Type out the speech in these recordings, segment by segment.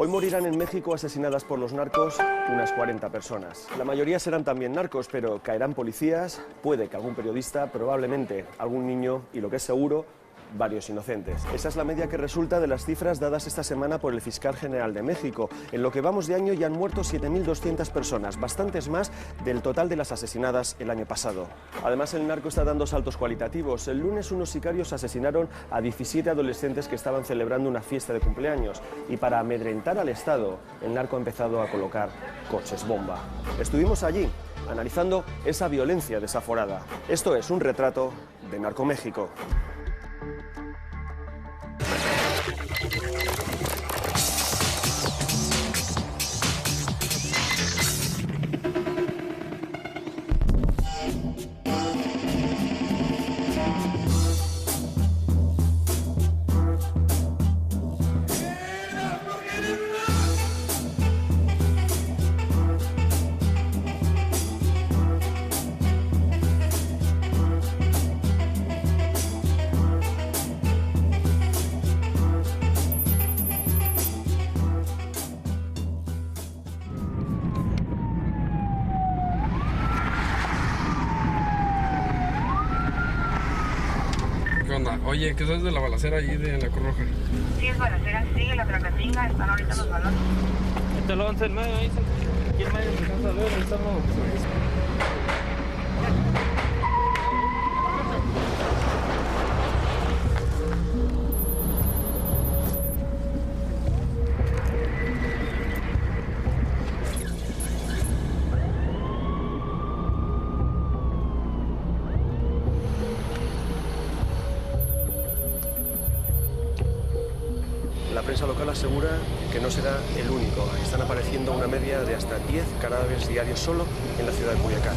Hoy morirán en México asesinadas por los narcos unas 40 personas. La mayoría serán también narcos, pero caerán policías, puede que algún periodista, probablemente algún niño y, lo que es seguro, varios inocentes. Esa es la media que resulta de las cifras dadas esta semana por el fiscal general de México. En lo que vamos de año ya han muerto 7.200 personas, bastantes más del total de las asesinadas el año pasado. Además, el narco está dando saltos cualitativos. El lunes unos sicarios asesinaron a 17 adolescentes que estaban celebrando una fiesta de cumpleaños. Y para amedrentar al Estado, el narco ha empezado a colocar coches bomba. Estuvimos allí, analizando esa violencia desaforada. Esto es un retrato de Narcoméxico. Oye, ¿qué sabes de la balacera allí de la Cruz Roja? Sí, es balacera, sigue la Tracatinga, están ahorita los balones. Este lo 11 el medio, ahí aquí el medio se alcanza a ver, ahí estamos. La prensa local asegura que no será el único. Están apareciendo una media de hasta 10 cadáveres diarios solo en la ciudad de Culiacán.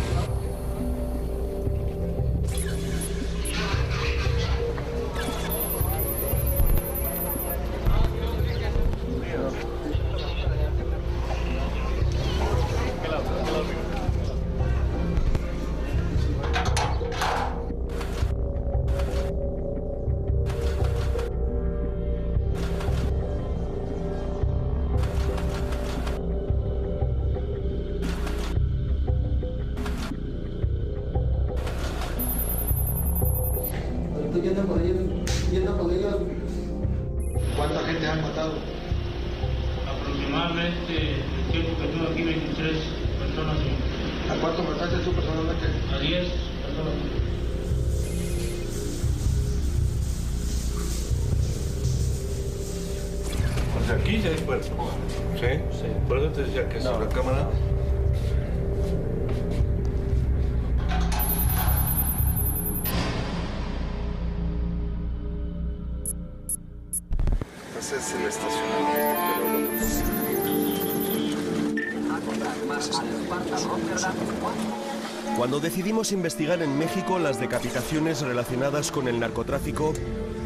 ¿Cuánta gente han matado? Aproximadamente, el tiempo que tuve aquí, 23 personas. ¿A cuánto mataste tú personalmente? A 10 personas. Pues aquí ya hay cuerpos. ¿Sí? Sí. Por eso te decía que sobre la cámara. Ese es el estacionamiento, Cuando decidimos investigar en México las decapitaciones relacionadas con el narcotráfico,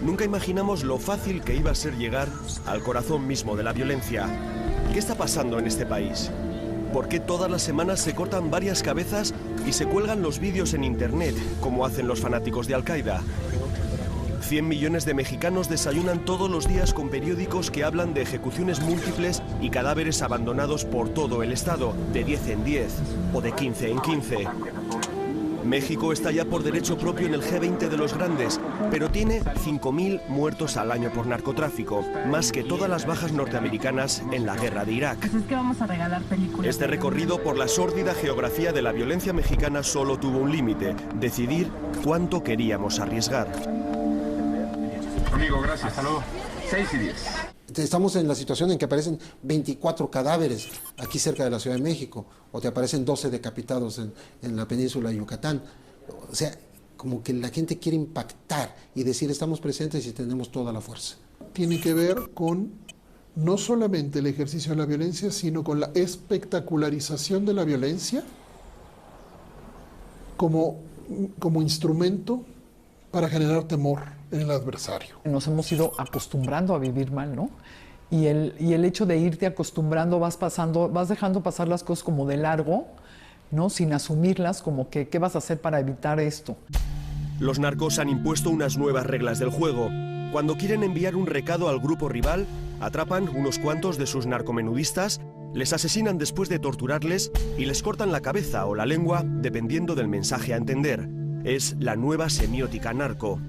nunca imaginamos lo fácil que iba a ser llegar al corazón mismo de la violencia. ¿Qué está pasando en este país? ¿Por qué todas las semanas se cortan varias cabezas y se cuelgan los vídeos en internet, como hacen los fanáticos de Al-Qaeda? 100 millones de mexicanos desayunan todos los días con periódicos que hablan de ejecuciones múltiples y cadáveres abandonados por todo el estado, de 10 en 10 o de 15 en 15. México está ya por derecho propio en el G20 de los grandes, pero tiene 5.000 muertos al año por narcotráfico, más que todas las bajas norteamericanas en la guerra de Irak. Pues es que vamos a regalar películas. Este recorrido por la sórdida geografía de la violencia mexicana solo tuvo un límite: decidir cuánto queríamos arriesgar. Amigo, gracias. Hasta luego. 6 y 10. Estamos en la situación en que aparecen 24 cadáveres aquí cerca de la Ciudad de México, o te aparecen 12 decapitados en la península de Yucatán. O sea, como que la gente quiere impactar y decir estamos presentes y tenemos toda la fuerza. Tiene que ver con no solamente el ejercicio de la violencia, sino con la espectacularización de la violencia como instrumento para generar temor en el adversario. Nos hemos ido acostumbrando a vivir mal, ¿no? Y el hecho de irte acostumbrando, vas dejando pasar las cosas como de largo, ¿no? Sin asumirlas, como que ¿qué vas a hacer para evitar esto? Los narcos han impuesto unas nuevas reglas del juego. Cuando quieren enviar un recado al grupo rival, Atrapan unos cuantos de sus narcomenudistas, les asesinan después de torturarles y les cortan la cabeza o la lengua dependiendo del mensaje a entender. Es la nueva semiótica narco.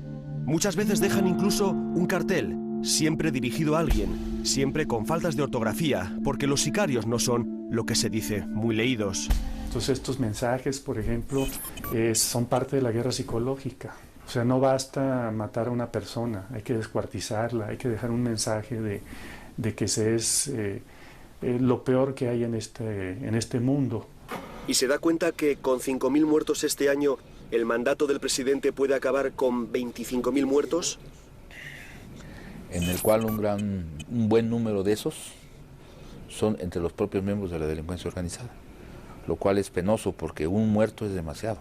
Muchas veces dejan incluso un cartel, siempre dirigido a alguien, siempre con faltas de ortografía, porque los sicarios no son, lo que se dice, muy leídos. Entonces estos mensajes, por ejemplo, son parte de la guerra psicológica. O sea, no basta matar a una persona, hay que descuartizarla, hay que dejar un mensaje de que se es lo peor que hay en este mundo. ¿Y se da cuenta que con 5.000 muertos este año, el mandato del presidente puede acabar con 25.000 muertos? En el cual un buen número de esos son entre los propios miembros de la delincuencia organizada, lo cual es penoso porque un muerto es demasiado.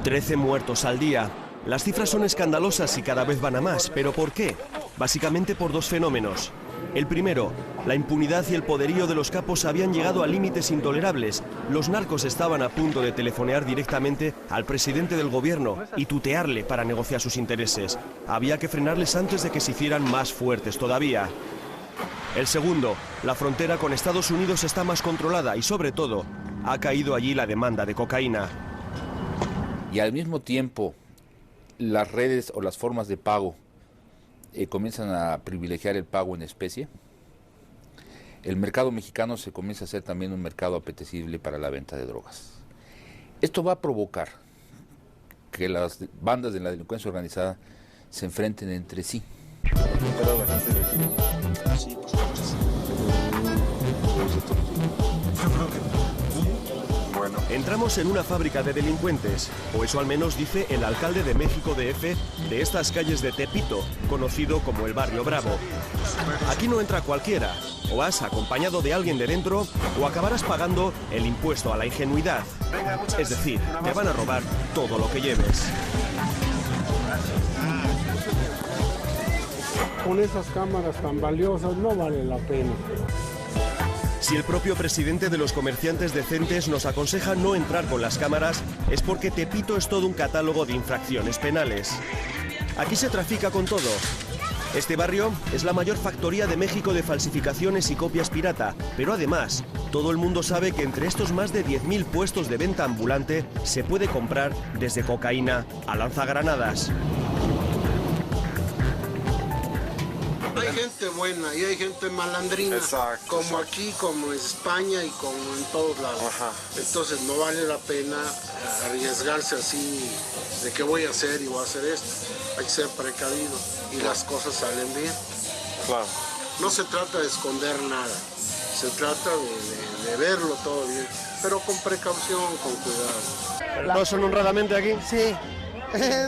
13 muertos al día. Las cifras son escandalosas y cada vez van a más. ¿Pero por qué? Básicamente por dos fenómenos. El primero, la impunidad y el poderío de los capos habían llegado a límites intolerables. Los narcos estaban a punto de telefonear directamente al presidente del gobierno y tutearle para negociar sus intereses. Había que frenarles antes de que se hicieran más fuertes todavía. El segundo, la frontera con Estados Unidos está más controlada y, sobre todo, ha caído allí la demanda de cocaína. Y al mismo tiempo, las redes o las formas de pago comienzan a privilegiar el pago en especie. El mercado mexicano se comienza a hacer también un mercado apetecible para la venta de drogas. Esto va a provocar que las bandas de la delincuencia organizada se enfrenten entre sí. Entramos en una fábrica de delincuentes, o eso al menos dice el alcalde de México DF de estas calles de Tepito, conocido como el Barrio Bravo. Aquí no entra cualquiera, o vas acompañado de alguien de dentro, o acabarás pagando el impuesto a la ingenuidad. Es decir, te van a robar todo lo que lleves. Con esas cámaras tan valiosas no vale la pena. Si el propio presidente de los comerciantes decentes nos aconseja no entrar con las cámaras, es porque Tepito es todo un catálogo de infracciones penales. Aquí se trafica con todo. Este barrio es la mayor factoría de México de falsificaciones y copias pirata, pero además, todo el mundo sabe que entre estos más de 10.000 puestos de venta ambulante se puede comprar desde cocaína a lanzagranadas. Hay gente buena y hay gente malandrina, como aquí, como en España y como en todos lados. Entonces no vale la pena arriesgarse así de que voy a hacer y voy a hacer esto. Hay que ser precavido y las cosas salen bien. Claro. No se trata de esconder nada, se trata de verlo todo bien, pero con precaución, con cuidado. ¿Todos son honradamente aquí? Sí,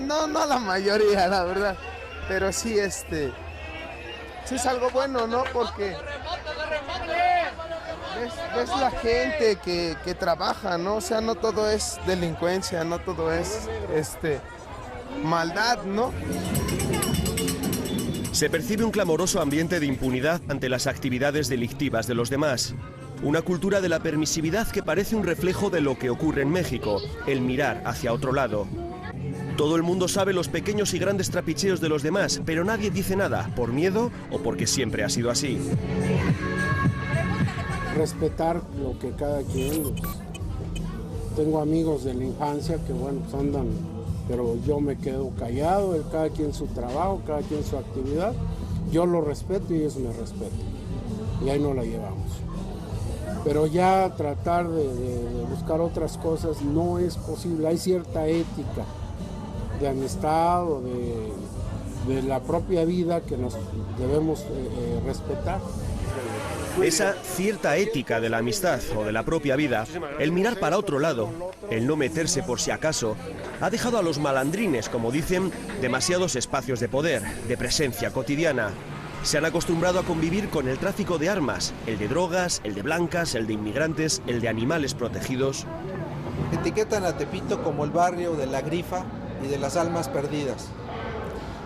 no la mayoría, la verdad, pero sí sí es algo bueno, ¿no? Porque ves la gente que trabaja, ¿no? O sea, no todo es delincuencia, no todo es maldad, ¿no? Se percibe un clamoroso ambiente de impunidad ante las actividades delictivas de los demás. Una cultura de la permisividad que parece un reflejo de lo que ocurre en México, el mirar hacia otro lado. Todo el mundo sabe los pequeños y grandes trapicheos de los demás, pero nadie dice nada, por miedo o porque siempre ha sido así. Respetar lo que cada quien... Tengo amigos de la infancia que, bueno, pues andan, pero yo me quedo callado, cada quien su trabajo, cada quien su actividad. Yo lo respeto y ellos me respetan. Y ahí no la llevamos. Pero ya tratar de buscar otras cosas no es posible. Hay cierta ética de amistad o de la propia vida que nos debemos respetar. Esa cierta ética de la amistad o de la propia vida, el mirar para otro lado, el no meterse por si acaso, ha dejado a los malandrines, como dicen, demasiados espacios de poder, de presencia cotidiana. Se han acostumbrado a convivir con el tráfico de armas, el de drogas, el de blancas, el de inmigrantes, el de animales protegidos. Etiquetan a Tepito como el barrio de la grifa y de las almas perdidas.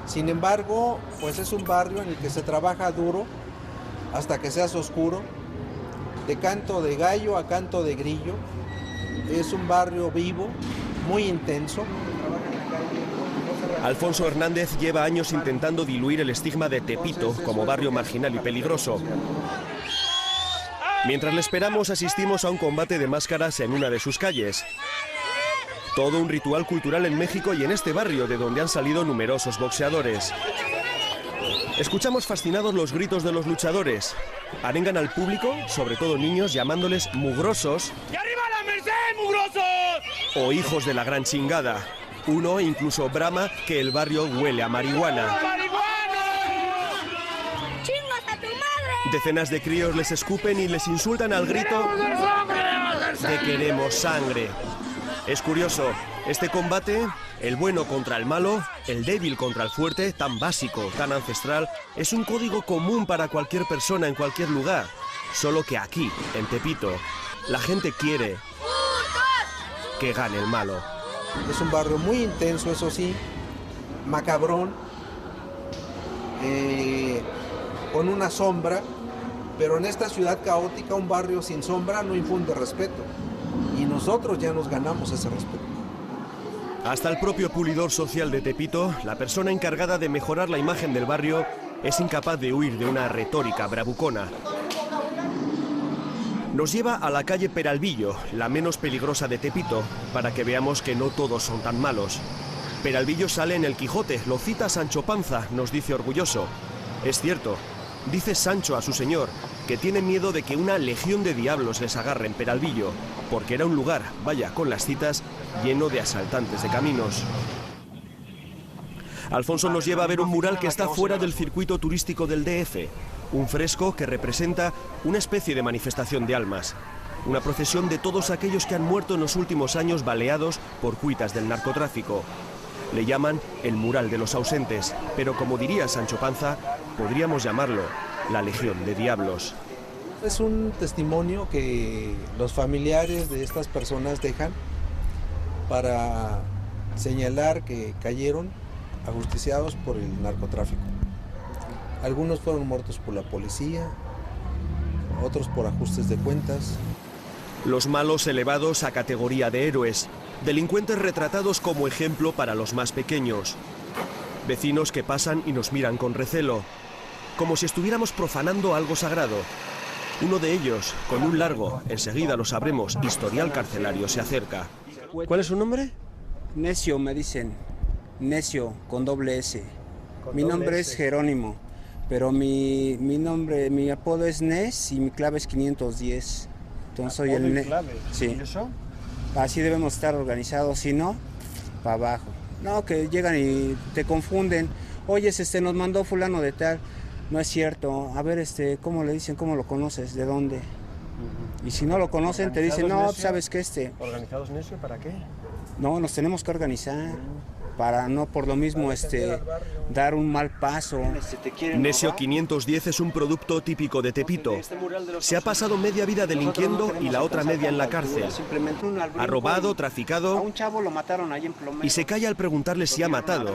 Sin embargo, pues es un barrio en el que se trabaja duro hasta que se hace oscuro, de canto de gallo a canto de grillo. Es un barrio vivo, muy intenso. Alfonso Hernández lleva años intentando diluir el estigma de Tepito como barrio marginal y peligroso. Mientras le esperamos, asistimos a un combate de máscaras en una de sus calles. Todo un ritual cultural en México y en este barrio de donde han salido numerosos boxeadores. Escuchamos fascinados los gritos de los luchadores. Arengan al público, sobre todo niños, llamándoles mugrosos. ¡Y arriba la Merced, mugrosos! O hijos de la gran chingada. Uno incluso brama que el barrio huele a marihuana. Decenas de críos les escupen y les insultan al grito de queremos sangre. Es curioso, este combate, el bueno contra el malo, el débil contra el fuerte, tan básico, tan ancestral, es un código común para cualquier persona en cualquier lugar. Solo que aquí, en Tepito, la gente quiere que gane el malo. Es un barrio muy intenso, eso sí, macabrón, con una sombra, pero en esta ciudad caótica un barrio sin sombra no infunde respeto. Y nosotros ya nos ganamos ese respeto. Hasta el propio pulidor social de Tepito, la persona encargada de mejorar la imagen del barrio, es incapaz de huir de una retórica bravucona. Nos lleva a la calle Peralvillo, la menos peligrosa de Tepito, para que veamos que no todos son tan malos. Peralvillo sale en el Quijote, lo cita Sancho Panza, nos dice orgulloso. Es cierto, dice Sancho a su señor, que tiene miedo de que una legión de diablos les agarre en Peralvillo, porque era un lugar, vaya, con las citas, lleno de asaltantes de caminos. Alfonso nos lleva a ver un mural que está fuera del circuito turístico del DF, un fresco que representa una especie de manifestación de almas, una procesión de todos aquellos que han muerto en los últimos años baleados por cuitas del narcotráfico. Le llaman el mural de los ausentes, pero como diría Sancho Panza, podríamos llamarlo la Legión de Diablos. Es un testimonio que los familiares de estas personas dejan para señalar que cayeron ajusticiados por el narcotráfico. Algunos fueron muertos por la policía, otros por ajustes de cuentas. Los malos elevados a categoría de héroes, delincuentes retratados como ejemplo para los más pequeños, vecinos que pasan y nos miran con recelo, como si estuviéramos profanando algo sagrado. Uno de ellos, con un largo, enseguida lo sabremos, historial carcelario, se acerca. ¿Cuál es su nombre? Necio, me dicen. Necio, con doble S. Mi nombre es Jerónimo, pero mi nombre, mi apodo es Nes y mi clave es 510. Entonces soy el clave. Sí. ¿Y eso? Así debemos estar organizados, si no, para abajo. No, que llegan y te confunden. Oye, nos mandó fulano de tal. No es cierto. A ver, ¿cómo le dicen? ¿Cómo lo conoces? ¿De dónde? Y si no lo conocen, te dicen, no, ¿sabes qué? ¿Organizados necio para qué? No, nos tenemos que organizar para no por lo mismo dar un mal paso. Necio 510 es un producto típico de Tepito. Se ha pasado media vida delinquiendo y la otra media en la cárcel. Ha robado, traficado y se calla al preguntarle si ha matado.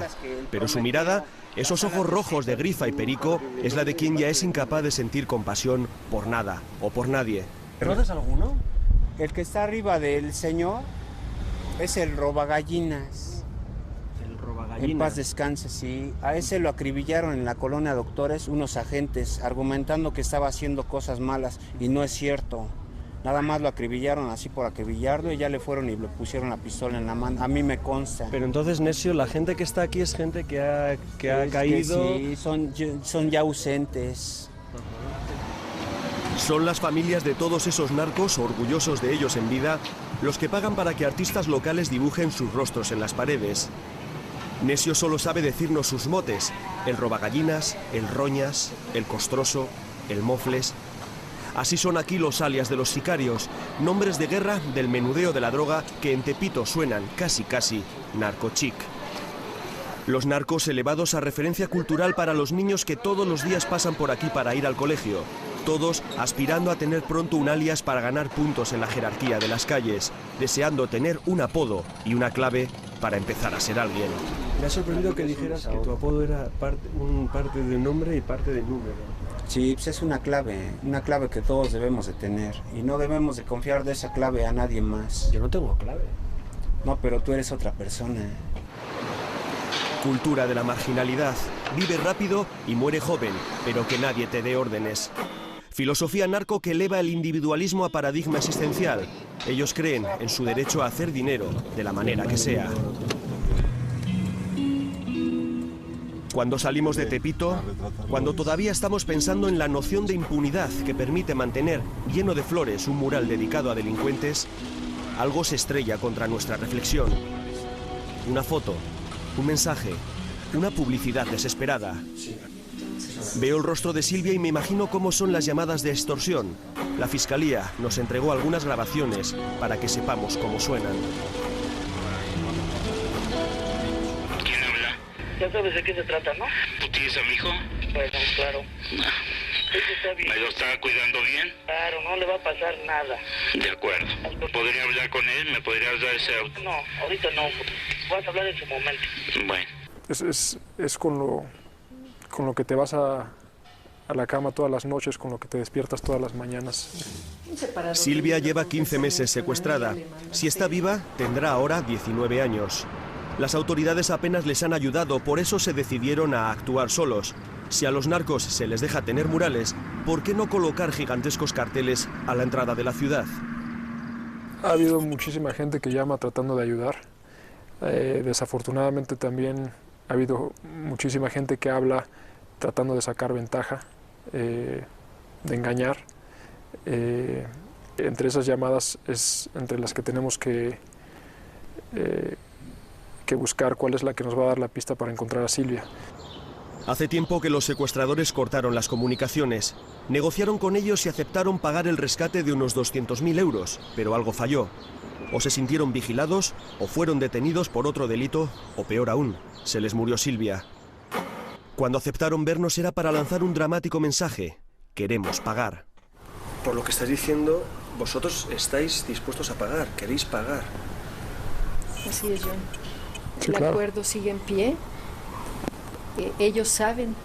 Pero su mirada, esos ojos rojos de Grifa y Perico, es la de quien ya es incapaz de sentir compasión por nada o por nadie. ¿Conoces alguno? El que está arriba del señor es el robagallinas. En paz descanse, sí. A ese lo acribillaron en la colonia Doctores unos agentes, argumentando que estaba haciendo cosas malas, y no es cierto. Nada más lo acribillaron así por acribillarlo y ya le fueron y le pusieron la pistola en la mano. A mí me consta. Pero entonces, Necio, la gente que está aquí es gente que ha caído... Que sí, son ya ausentes. Son las familias de todos esos narcos, orgullosos de ellos en vida, los que pagan para que artistas locales dibujen sus rostros en las paredes. Necio solo sabe decirnos sus motes: el robagallinas, el roñas, el costroso, el mofles. Así son aquí los alias de los sicarios, nombres de guerra del menudeo de la droga que en Tepito suenan casi narcochic. Los narcos elevados a referencia cultural para los niños que todos los días pasan por aquí para ir al colegio, todos aspirando a tener pronto un alias para ganar puntos en la jerarquía de las calles, deseando tener un apodo y una clave para empezar a ser alguien. Me ha sorprendido que dijeras que tu apodo era parte de nombre y parte de número. Sí, pues es una clave que todos debemos de tener, y no debemos de confiar de esa clave a nadie más. Yo no tengo clave. No, pero tú eres otra persona. Cultura de la marginalidad. Vive rápido y muere joven, pero que nadie te dé órdenes. Filosofía narco que eleva el individualismo a paradigma existencial. Ellos creen en su derecho a hacer dinero, de la manera que sea. Cuando salimos de Tepito, cuando todavía estamos pensando en la noción de impunidad que permite mantener lleno de flores un mural dedicado a delincuentes, algo se estrella contra nuestra reflexión. Una foto, un mensaje, una publicidad desesperada. Veo el rostro de Silvia y me imagino cómo son las llamadas de extorsión. La Fiscalía nos entregó algunas grabaciones para que sepamos cómo suenan. ¿Quién habla? Ya sabes de qué se trata, ¿no? ¿Tú tienes a mi hijo? Bueno, claro. Eso está bien. ¿Me lo está cuidando bien? Claro, no le va a pasar nada. De acuerdo. ¿Podría hablar con él? ¿Me podrías dar ese auto? No, ahorita no. Vas a hablar en su momento. Bueno. Es con lo que te vas a la cama todas las noches, con lo que te despiertas todas las mañanas. Silvia lleva 15 meses secuestrada. Si está viva, tendrá ahora 19 años. Las autoridades apenas les han ayudado, por eso se decidieron a actuar solos. Si a los narcos se les deja tener murales, ¿por qué no colocar gigantescos carteles a la entrada de la ciudad? Ha habido muchísima gente que llama tratando de ayudar. Desafortunadamente también ha habido muchísima gente que habla tratando de sacar ventaja, de engañar. Entre esas llamadas es entre las que tenemos que buscar cuál es la que nos va a dar la pista para encontrar a Silvia. Hace tiempo que los secuestradores cortaron las comunicaciones. Negociaron con ellos y aceptaron pagar el rescate de unos 200.000 euros, pero algo falló. O se sintieron vigilados, o fueron detenidos por otro delito, o peor aún, se les murió Silvia. Cuando aceptaron vernos era para lanzar un dramático mensaje: queremos pagar. Por lo que estás diciendo, vosotros estáis dispuestos a pagar, queréis pagar. Así es, John. Sí, el claro. acuerdo sigue en pie. Ellos saben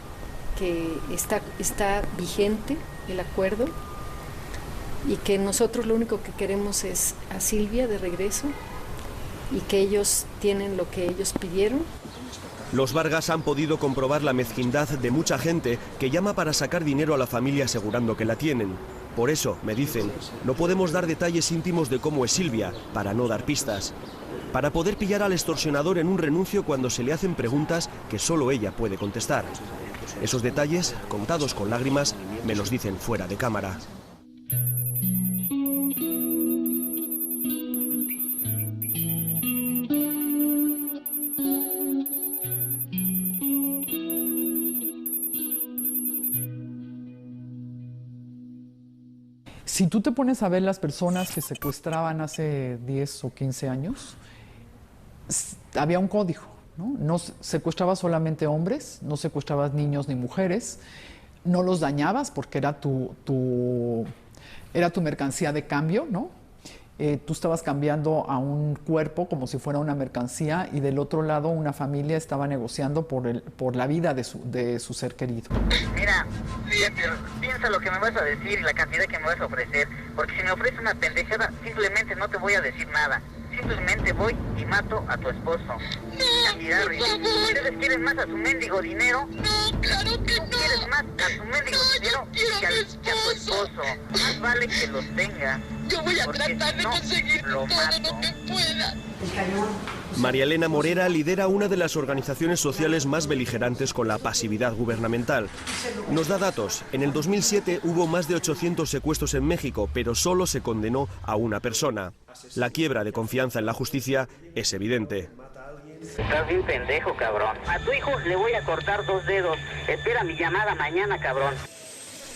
que está vigente el acuerdo y que nosotros lo único que queremos es a Silvia de regreso y que ellos tienen lo que ellos pidieron. Los Vargas han podido comprobar la mezquindad de mucha gente que llama para sacar dinero a la familia asegurando que la tienen. Por eso, me dicen, no podemos dar detalles íntimos de cómo es Silvia, para no dar pistas. Para poder pillar al extorsionador en un renuncio cuando se le hacen preguntas que solo ella puede contestar. Esos detalles, contados con lágrimas, me los dicen fuera de cámara. Si tú te pones a ver las personas que secuestraban hace 10 o 15 años, había un código, ¿no? No secuestrabas solamente hombres, no secuestrabas niños ni mujeres, no los dañabas porque era tu mercancía de cambio, ¿no? Tú estabas cambiando a un cuerpo como si fuera una mercancía y del otro lado una familia estaba negociando por la vida de su ser querido. Mira, piensa lo que me vas a decir y la cantidad que me vas a ofrecer, porque si me ofreces una pendejada, simplemente no te voy a decir nada. Simplemente voy y mato a tu esposo. Mira, ¿ustedes quieren más a su mendigo dinero? No, claro que no. ¿Quieres más a su mendigo dinero que a tu esposo? Más vale que los tenga. Yo voy a tratar de conseguir todo lo que pueda. María Elena Morera lidera una de las organizaciones sociales más beligerantes con la pasividad gubernamental. Nos da datos. En el 2007 hubo más de 800 secuestros en México, pero solo se condenó a una persona. La quiebra de confianza en la justicia es evidente. Estás bien pendejo, cabrón. A tu hijo le voy a cortar 2 dedos. Espera mi llamada mañana, cabrón.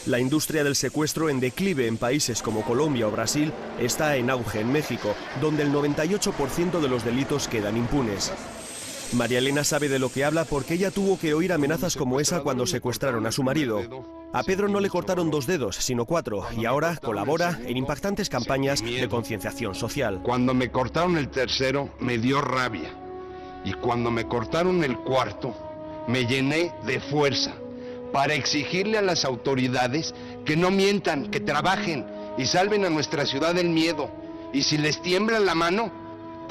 La industria del secuestro en declive en países como Colombia o Brasil está en auge en México, donde el 98% de los delitos quedan impunes. María Elena sabe de lo que habla porque ella tuvo que oír amenazas como esa cuando secuestraron a su marido. A Pedro no le cortaron 2 dedos, sino 4, y ahora colabora en impactantes campañas de concienciación social. Cuando me cortaron el tercero, me dio rabia. Y cuando me cortaron el cuarto, me llené de fuerza para exigirle a las autoridades que no mientan, que trabajen y salven a nuestra ciudad del miedo. Y si les tiembla la mano,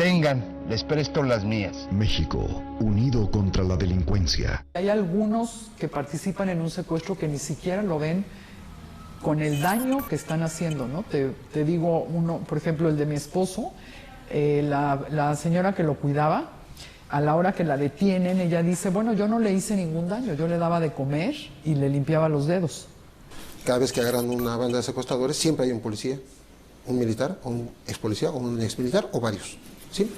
detengan, les presto las mías. México, unido contra la delincuencia. Hay algunos que participan en un secuestro que ni siquiera lo ven con el daño que están haciendo, ¿no? Te digo uno, por ejemplo, el de mi esposo, la señora que lo cuidaba, a la hora que la detienen, ella dice, bueno, yo no le hice ningún daño, yo le daba de comer y le limpiaba los dedos. Cada vez que agarran una banda de secuestradores, siempre hay un policía, un militar, o un ex policía, o un ex militar, o varios. ¿Sí?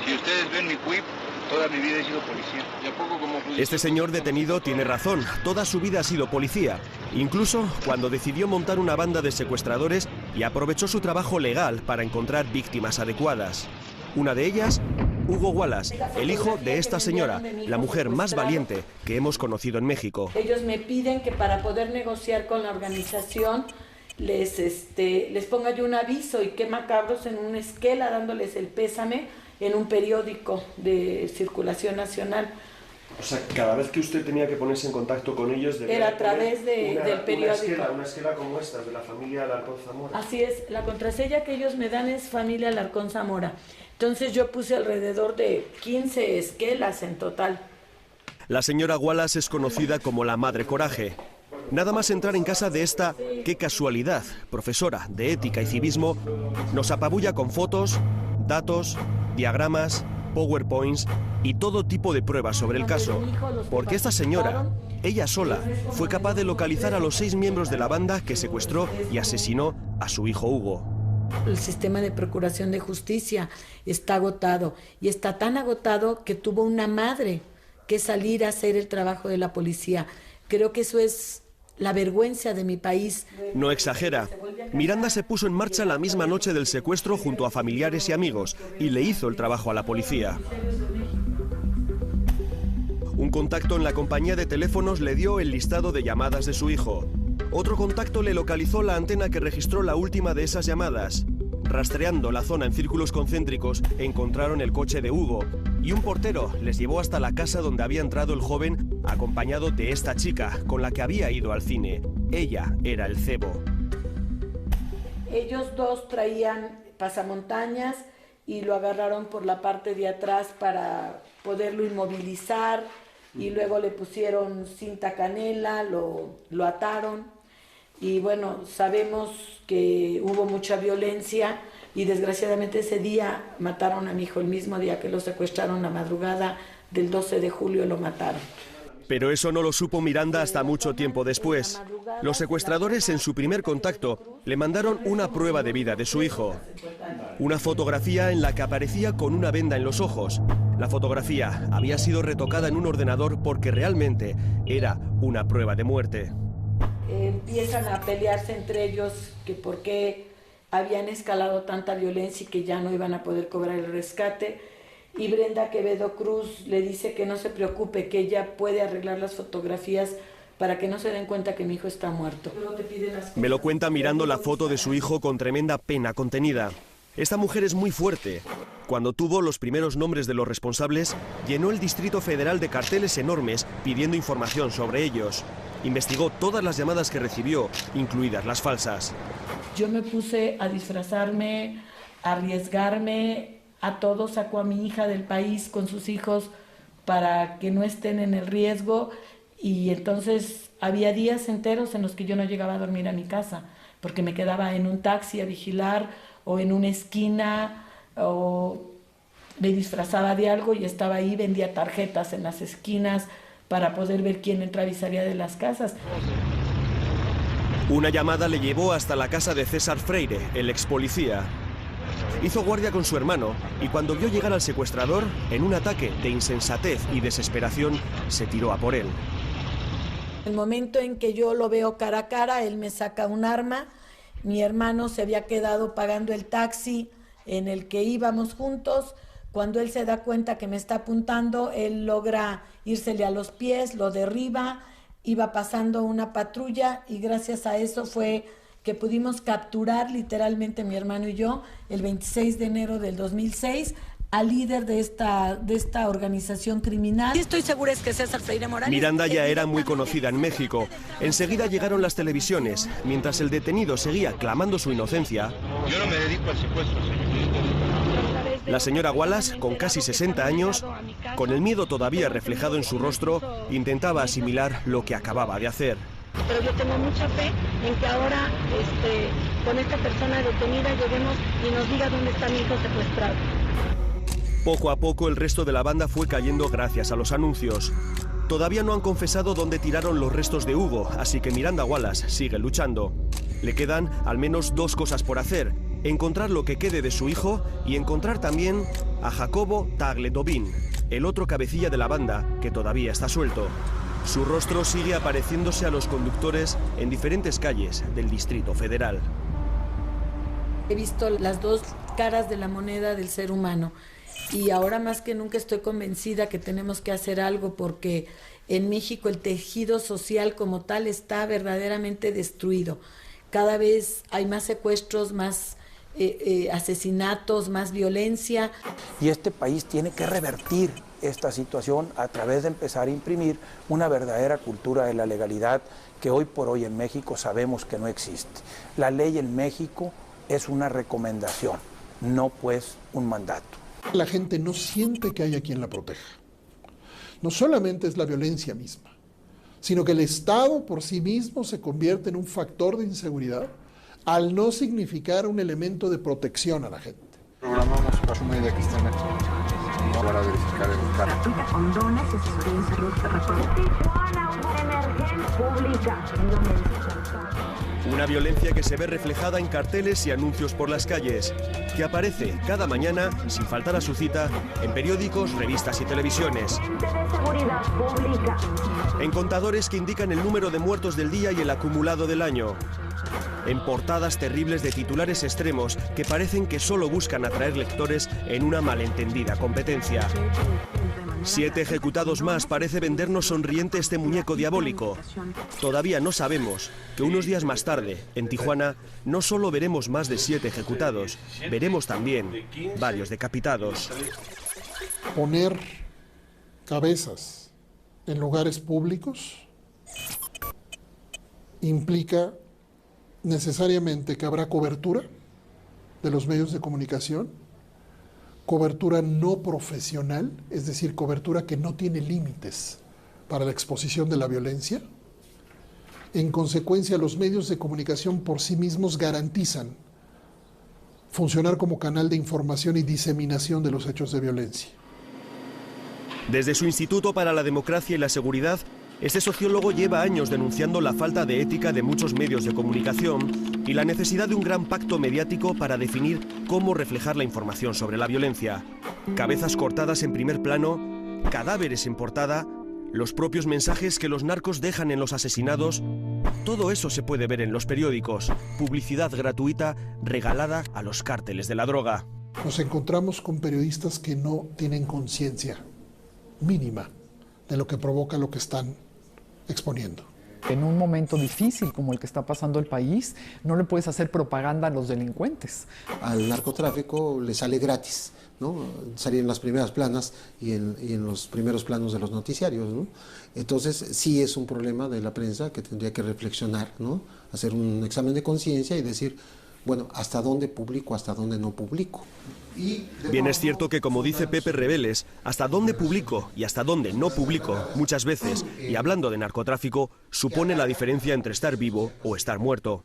Si ustedes ven mi CUIP, toda mi vida he sido policía. ¿Y a poco como policía? Este señor detenido tiene razón, toda su vida ha sido policía, incluso cuando decidió montar una banda de secuestradores y aprovechó su trabajo legal para encontrar víctimas adecuadas. Una de ellas, Hugo Wallace, el hijo de esta señora, la mujer más valiente que hemos conocido en México. Ellos me piden que para poder negociar con la organización les ponga yo un aviso, y qué macabros, en una esquela dándoles el pésame en un periódico de circulación nacional. O sea, cada vez que usted tenía que ponerse en contacto con ellos... Era a través del periódico. Una esquela como esta, de la familia Alarcón Zamora. Así es, la contraseña que ellos me dan es familia Alarcón Zamora. Entonces yo puse alrededor de 15 esquelas en total. La señora Wallace es conocida como la Madre Coraje. Nada más entrar en casa de esta, qué casualidad, profesora de ética y civismo, nos apabulla con fotos, datos, diagramas, PowerPoints y todo tipo de pruebas sobre el caso, porque esta señora, ella sola, fue capaz de localizar a los 6 miembros de la banda que secuestró y asesinó a su hijo Hugo. El sistema de procuración de justicia está agotado, y está tan agotado que tuvo una madre que salir a hacer el trabajo de la policía. Creo que eso es la vergüenza de mi país. No exagera. Miranda se puso en marcha la misma noche del secuestro junto a familiares y amigos y le hizo el trabajo a la policía. Un contacto en la compañía de teléfonos le dio el listado de llamadas de su hijo. Otro contacto le localizó la antena que registró la última de esas llamadas. Rastreando la zona en círculos concéntricos, encontraron el coche de Hugo y un portero les llevó hasta la casa donde había entrado el joven acompañado de esta chica con la que había ido al cine. Ella era el cebo. Ellos dos traían pasamontañas y lo agarraron por la parte de atrás para poderlo inmovilizar, y luego le pusieron cinta canela, lo ataron. Y bueno, sabemos que hubo mucha violencia y desgraciadamente ese día mataron a mi hijo, el mismo día que lo secuestraron, la madrugada del 12 de julio lo mataron. Pero eso no lo supo Miranda hasta mucho tiempo después. Los secuestradores en su primer contacto le mandaron una prueba de vida de su hijo. Una fotografía en la que aparecía con una venda en los ojos. La fotografía había sido retocada en un ordenador porque realmente era una prueba de muerte. Empiezan a pelearse entre ellos que por qué habían escalado tanta violencia y que ya no iban a poder cobrar el rescate. Y Brenda Quevedo Cruz le dice que no se preocupe, que ella puede arreglar las fotografías para que no se den cuenta que mi hijo está muerto. Me lo cuenta mirando la foto de su hijo con tremenda pena contenida. Esta mujer es muy fuerte. Cuando tuvo los primeros nombres de los responsables, llenó el Distrito Federal de carteles enormes pidiendo información sobre ellos. Investigó todas las llamadas que recibió, incluidas las falsas. Yo me puse a disfrazarme, a arriesgarme a todo. Sacó a mi hija del país con sus hijos para que no estén en el riesgo, y entonces había días enteros en los que yo no llegaba a dormir a mi casa porque me quedaba en un taxi a vigilar o en una esquina, o me disfrazaba de algo y estaba ahí, vendía tarjetas en las esquinas para poder ver quién entraba y salía de las casas. Una llamada le llevó hasta la casa de César Freire, el ex policía. Hizo guardia con su hermano y cuando vio llegar al secuestrador, en un ataque de insensatez y desesperación, se tiró a por él. El momento en que yo lo veo cara a cara, él me saca un arma. Mi hermano se había quedado pagando el taxi en el que íbamos juntos. Cuando él se da cuenta que me está apuntando, él logra írsele a los pies, lo derriba, iba pasando una patrulla y gracias a eso fue que pudimos capturar literalmente mi hermano y yo el 26 de enero del 2006 al líder de esta organización criminal. Y estoy segura es que César Freire Morales. Miranda ya era muy conocida en México. Enseguida llegaron las televisiones. Mientras el detenido seguía clamando su inocencia. Yo no me dedico al secuestro, señor. A través La señora Wallace, con casi 60 años, con el miedo todavía reflejado en su rostro, intentaba asimilar lo que acababa de hacer. Pero yo tengo mucha fe en que ahora con esta persona detenida lleguemos y nos diga dónde está mi hijo secuestrado. Poco a poco el resto de la banda fue cayendo gracias a los anuncios. Todavía no han confesado dónde tiraron los restos de Hugo, así que Miranda Wallace sigue luchando. Le quedan al menos 2 cosas por hacer: encontrar lo que quede de su hijo y encontrar también a Jacobo Tagle-Tobin, el otro cabecilla de la banda que todavía está suelto. Su rostro sigue apareciéndose a los conductores en diferentes calles del Distrito Federal. He visto las 2 caras de la moneda del ser humano y ahora más que nunca estoy convencida que tenemos que hacer algo, porque en México el tejido social como tal está verdaderamente destruido. Cada vez hay más secuestros, más asesinatos, más violencia. Y este país tiene que revertir esta situación a través de empezar a imprimir una verdadera cultura de la legalidad que hoy por hoy en México sabemos que no existe. La ley en México es una recomendación, no pues un mandato. La gente no siente que haya quien la proteja. No solamente es la violencia misma, sino que el Estado por sí mismo se convierte en un factor de inseguridad al no significar un elemento de protección a la gente. Programamos para una idea que están aquí para verificar el carro. Condones, asesoría en salud, Una violencia que se ve reflejada en carteles y anuncios por las calles, que aparece cada mañana, sin faltar a su cita, en periódicos, revistas y televisiones. En contadores que indican el número de muertos del día y el acumulado del año. En portadas terribles de titulares extremos que parecen que solo buscan atraer lectores en una malentendida competencia. 7 ejecutados más parece vendernos sonriente este muñeco diabólico. Todavía no sabemos que unos días más tarde, en Tijuana, no solo veremos más de 7 ejecutados, veremos también varios decapitados. Poner cabezas en lugares públicos implica necesariamente que habrá cobertura de los medios de comunicación, cobertura no profesional, es decir, cobertura que no tiene límites para la exposición de la violencia. En consecuencia, los medios de comunicación por sí mismos garantizan funcionar como canal de información y diseminación de los hechos de violencia. Desde su Instituto para la Democracia y la Seguridad, este sociólogo lleva años denunciando la falta de ética de muchos medios de comunicación y la necesidad de un gran pacto mediático para definir cómo reflejar la información sobre la violencia. Cabezas cortadas en primer plano, cadáveres en portada, los propios mensajes que los narcos dejan en los asesinados, todo eso se puede ver en los periódicos. Publicidad gratuita regalada a los cárteles de la droga. Nos encontramos con periodistas que no tienen conciencia mínima de lo que provoca lo que están exponiendo. En un momento difícil como el que está pasando el país, no le puedes hacer propaganda a los delincuentes. Al narcotráfico le sale gratis, ¿no? Salir en las primeras planas y en los primeros planos de los noticiarios, ¿no? Entonces sí es un problema de la prensa que tendría que reflexionar, ¿no? Hacer un examen de conciencia y decir, bueno, ¿hasta dónde publico, hasta dónde no publico? Bien es cierto que, como dice Pepe Rebeles, hasta dónde publico y hasta dónde no publico, muchas veces, y hablando de narcotráfico, supone la diferencia entre estar vivo o estar muerto.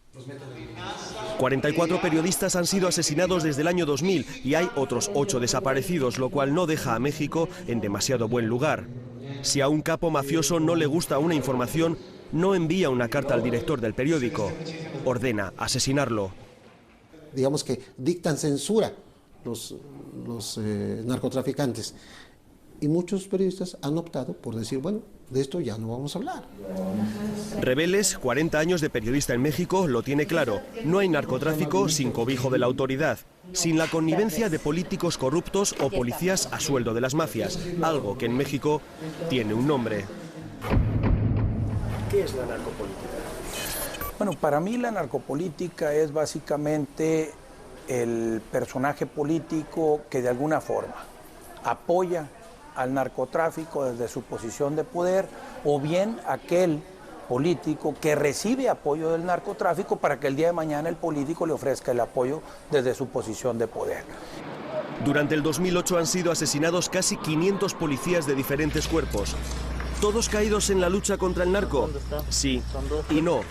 44 periodistas han sido asesinados desde el año 2000 y hay otros 8 desaparecidos, lo cual no deja a México en demasiado buen lugar. Si a un capo mafioso no le gusta una información, no envía una carta al director del periódico, ordena asesinarlo. Digamos que dictan censura los narcotraficantes. Y muchos periodistas han optado por decir, bueno, de esto ya no vamos a hablar. Rebeles, 40 años de periodista en México, lo tiene claro. No hay narcotráfico sin cobijo de la autoridad, sin la connivencia de políticos corruptos o policías a sueldo de las mafias, algo que en México tiene un nombre. ¿Qué es la narcopolítica? Bueno, para mí la narcopolítica es básicamente el personaje político que de alguna forma apoya al narcotráfico desde su posición de poder, o bien aquel político que recibe apoyo del narcotráfico para que el día de mañana el político le ofrezca el apoyo desde su posición de poder. Durante el 2008 han sido asesinados casi 500 policías de diferentes cuerpos. ¿Todos caídos en la lucha contra el narco? Sí y no.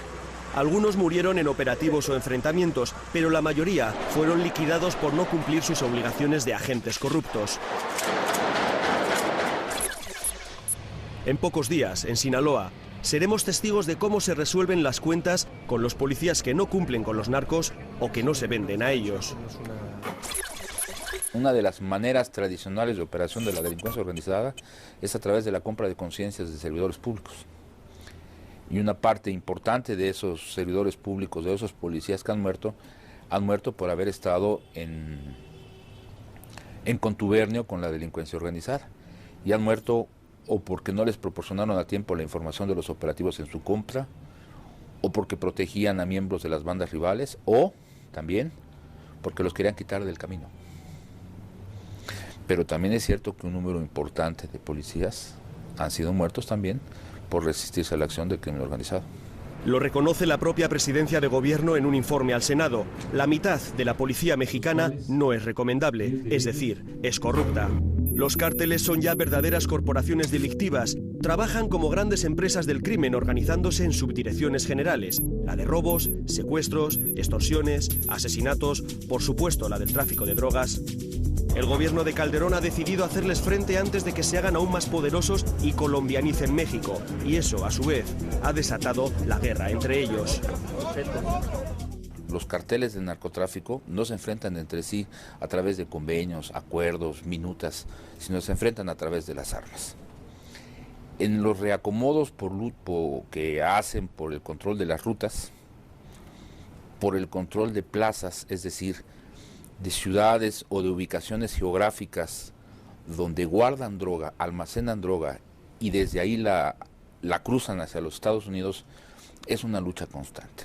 Algunos murieron en operativos o enfrentamientos, pero la mayoría fueron liquidados por no cumplir sus obligaciones de agentes corruptos. En pocos días, en Sinaloa, seremos testigos de cómo se resuelven las cuentas con los policías que no cumplen con los narcos o que no se venden a ellos. Una de las maneras tradicionales de operación de la delincuencia organizada es a través de la compra de conciencias de servidores públicos. Y una parte importante de esos servidores públicos, de esos policías que han muerto por haber estado en contubernio con la delincuencia organizada. Y han muerto o porque no les proporcionaron a tiempo la información de los operativos en su compra, o porque protegían a miembros de las bandas rivales, o también porque los querían quitar del camino. Pero también es cierto que un número importante de policías han sido muertos también por resistirse a la acción del crimen organizado. Lo reconoce la propia presidencia de gobierno en un informe al Senado. La mitad de la policía mexicana no es recomendable, es decir, es corrupta. Los cárteles son ya verdaderas corporaciones delictivas. Trabajan como grandes empresas del crimen organizándose en subdirecciones generales. La de robos, secuestros, extorsiones, asesinatos, por supuesto la del tráfico de drogas. El gobierno de Calderón ha decidido hacerles frente antes de que se hagan aún más poderosos y colombianicen México. Y eso, a su vez, ha desatado la guerra entre ellos. Los carteles del narcotráfico no se enfrentan entre sí a través de convenios, acuerdos, minutas, sino se enfrentan a través de las armas. En los reacomodos que hacen por el control de las rutas, por el control de plazas, es decir, de ciudades o de ubicaciones geográficas donde guardan droga, almacenan droga y desde ahí la cruzan hacia los Estados Unidos, es una lucha constante.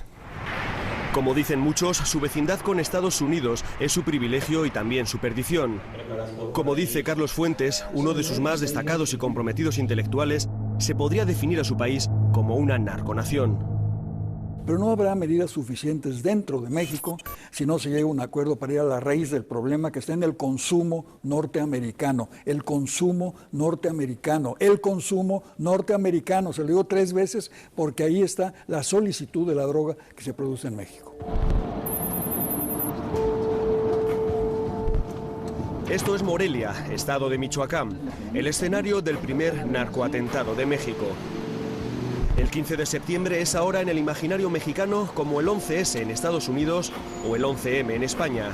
Como dicen muchos, su vecindad con Estados Unidos es su privilegio y también su perdición. Como dice Carlos Fuentes, uno de sus más destacados y comprometidos intelectuales, se podría definir a su país como una narconación. Pero no habrá medidas suficientes dentro de México si no se llega a un acuerdo para ir a la raíz del problema que está en el consumo norteamericano. El consumo norteamericano. El consumo norteamericano. Se lo digo 3 veces porque ahí está la solicitud de la droga que se produce en México. Esto es Morelia, estado de Michoacán, el escenario del primer narcoatentado de México. El 15 de septiembre es ahora en el imaginario mexicano como el 11S en Estados Unidos o el 11M en España.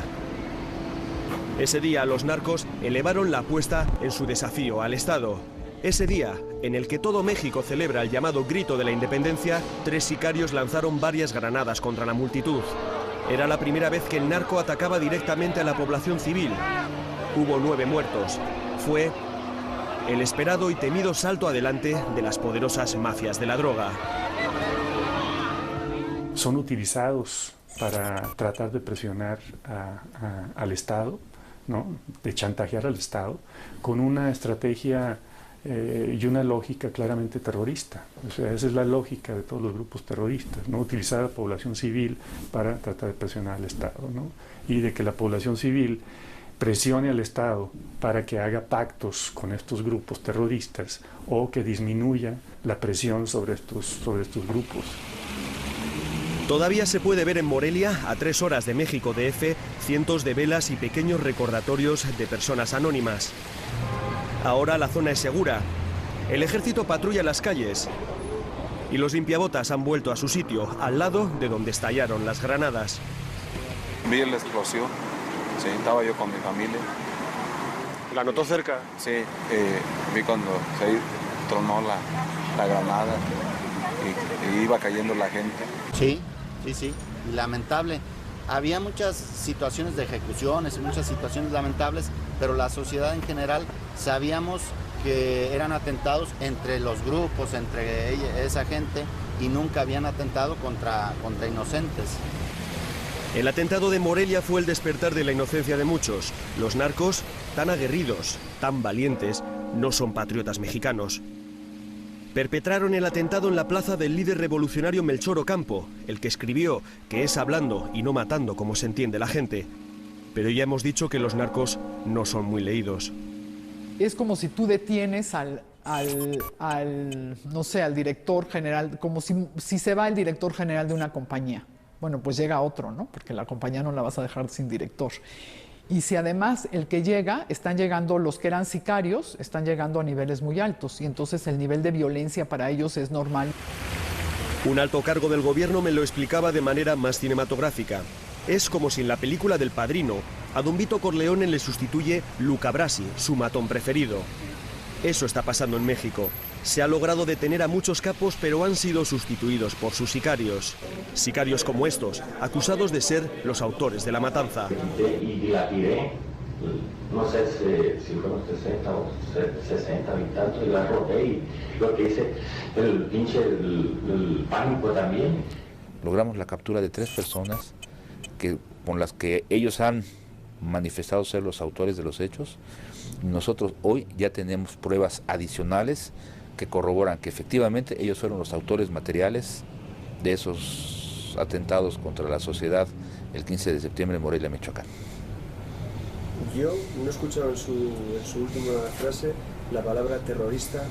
Ese día los narcos elevaron la apuesta en su desafío al Estado. Ese día, en el que todo México celebra el llamado Grito de la Independencia, 3 sicarios lanzaron varias granadas contra la multitud. Era la primera vez que el narco atacaba directamente a la población civil. Hubo 9 muertos. Fue el esperado y temido salto adelante de las poderosas mafias de la droga. Son utilizados para tratar de presionar al Estado, ¿no? De chantajear al Estado, con una estrategia y una lógica claramente terrorista. O sea, esa es la lógica de todos los grupos terroristas, ¿no? Utilizar a la población civil para tratar de presionar al Estado, ¿no? Y de que la población civil presione al Estado para que haga pactos con estos grupos terroristas o que disminuya la presión sobre estos grupos. Todavía se puede ver en Morelia, a 3 horas de México DF, cientos de velas y pequeños recordatorios de personas anónimas. Ahora la zona es segura. El ejército patrulla las calles y los limpiabotas han vuelto a su sitio, al lado de donde estallaron las granadas. Vi la explosión. Sí, estaba yo con mi familia. ¿La notó cerca? Sí, vi cuando se tronó la granada y iba cayendo la gente. Sí, lamentable. Había muchas situaciones de ejecuciones, muchas situaciones lamentables, pero la sociedad en general sabíamos que eran atentados entre los grupos, entre esa gente, y nunca habían atentado contra inocentes. El atentado de Morelia fue el despertar de la inocencia de muchos. Los narcos, tan aguerridos, tan valientes, no son patriotas mexicanos. Perpetraron el atentado en la plaza del líder revolucionario Melchor Ocampo, el que escribió que es hablando y no matando como se entiende la gente. Pero ya hemos dicho que los narcos no son muy leídos. Es como si tú detienes al director general, como si se va el director general de una compañía. Bueno, pues llega otro, ¿no? Porque la compañía no la vas a dejar sin director. Y si además el que llega, están llegando los que eran sicarios, están llegando a niveles muy altos, y entonces el nivel de violencia para ellos es normal. Un alto cargo del gobierno me lo explicaba de manera más cinematográfica. Es como si en la película del Padrino a Don Vito Corleone le sustituye Luca Brasi, su matón preferido. Eso está pasando en México. Se ha logrado detener a muchos capos, pero han sido sustituidos por sus sicarios. Sicarios como estos, acusados de ser los autores de la matanza. Y dilapidé, no sé si fueron 60 o 60 habitantes, y la roté, y lo que hice, el pánico también. Logramos la captura de 3 personas con las que ellos han manifestado ser los autores de los hechos. Nosotros hoy ya tenemos pruebas adicionales que corroboran que efectivamente ellos fueron los autores materiales de esos atentados contra la sociedad el 15 de septiembre en Morelia, Michoacán. Yo no he escuchado en su última frase la palabra terrorista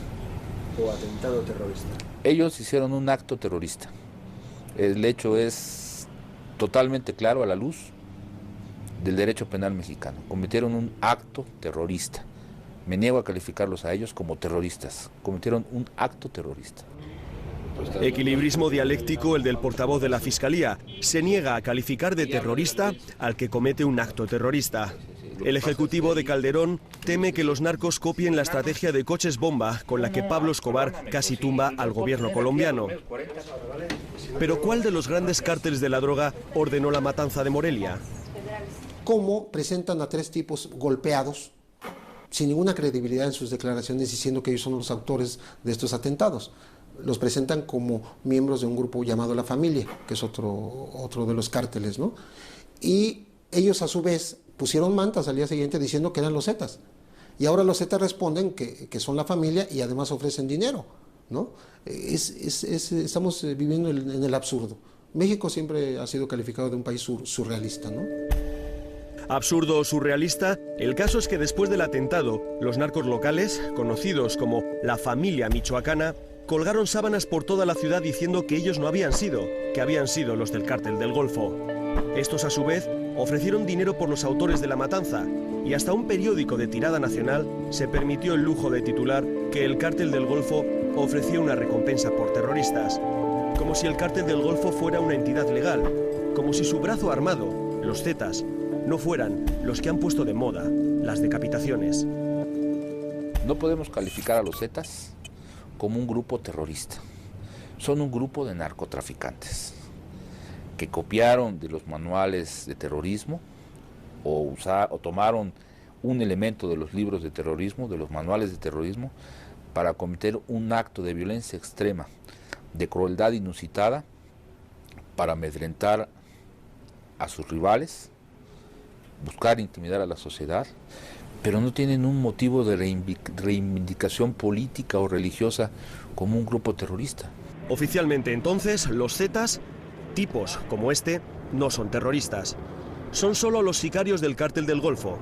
o atentado terrorista. Ellos hicieron un acto terrorista. El hecho es totalmente claro a la luz del derecho penal mexicano. Cometieron un acto terrorista. Me niego a calificarlos a ellos como terroristas. Cometieron un acto terrorista. Equilibrismo dialéctico el del portavoz de la Fiscalía. Se niega a calificar de terrorista al que comete un acto terrorista. El ejecutivo de Calderón teme que los narcos copien la estrategia de coches bomba con la que Pablo Escobar casi tumba al gobierno colombiano. Pero ¿cuál de los grandes cárteles de la droga ordenó la matanza de Morelia? ¿Cómo presentan a 3 tipos golpeados, sin ninguna credibilidad en sus declaraciones, diciendo que ellos son los autores de estos atentados? Los presentan como miembros de un grupo llamado La Familia, que es otro de los cárteles, ¿no? Y ellos a su vez pusieron mantas al día siguiente diciendo que eran los Zetas. Y ahora los Zetas responden que son La Familia y además ofrecen dinero, ¿no? Estamos viviendo en el absurdo. México siempre ha sido calificado de un país surrealista, ¿no? Absurdo o surrealista, el caso es que después del atentado, los narcos locales, conocidos como La Familia Michoacana, colgaron sábanas por toda la ciudad diciendo que ellos no habían sido, que habían sido los del Cártel del Golfo. Estos, a su vez, ofrecieron dinero por los autores de la matanza, y hasta un periódico de tirada nacional se permitió el lujo de titular que el Cártel del Golfo ofrecía una recompensa por terroristas. Como si el Cártel del Golfo fuera una entidad legal, como si su brazo armado, los Zetas, no fueran los que han puesto de moda las decapitaciones. No podemos calificar a los Zetas como un grupo terrorista. Son un grupo de narcotraficantes que copiaron de los manuales de terrorismo o tomaron un elemento de los libros de terrorismo, de los manuales de terrorismo, para cometer un acto de violencia extrema, de crueldad inusitada, para amedrentar a sus rivales, buscar intimidar a la sociedad, pero no tienen un motivo de reivindicación política o religiosa como un grupo terrorista. Oficialmente, entonces, los Zetas, tipos como este, no son terroristas. Son solo los sicarios del Cártel del Golfo.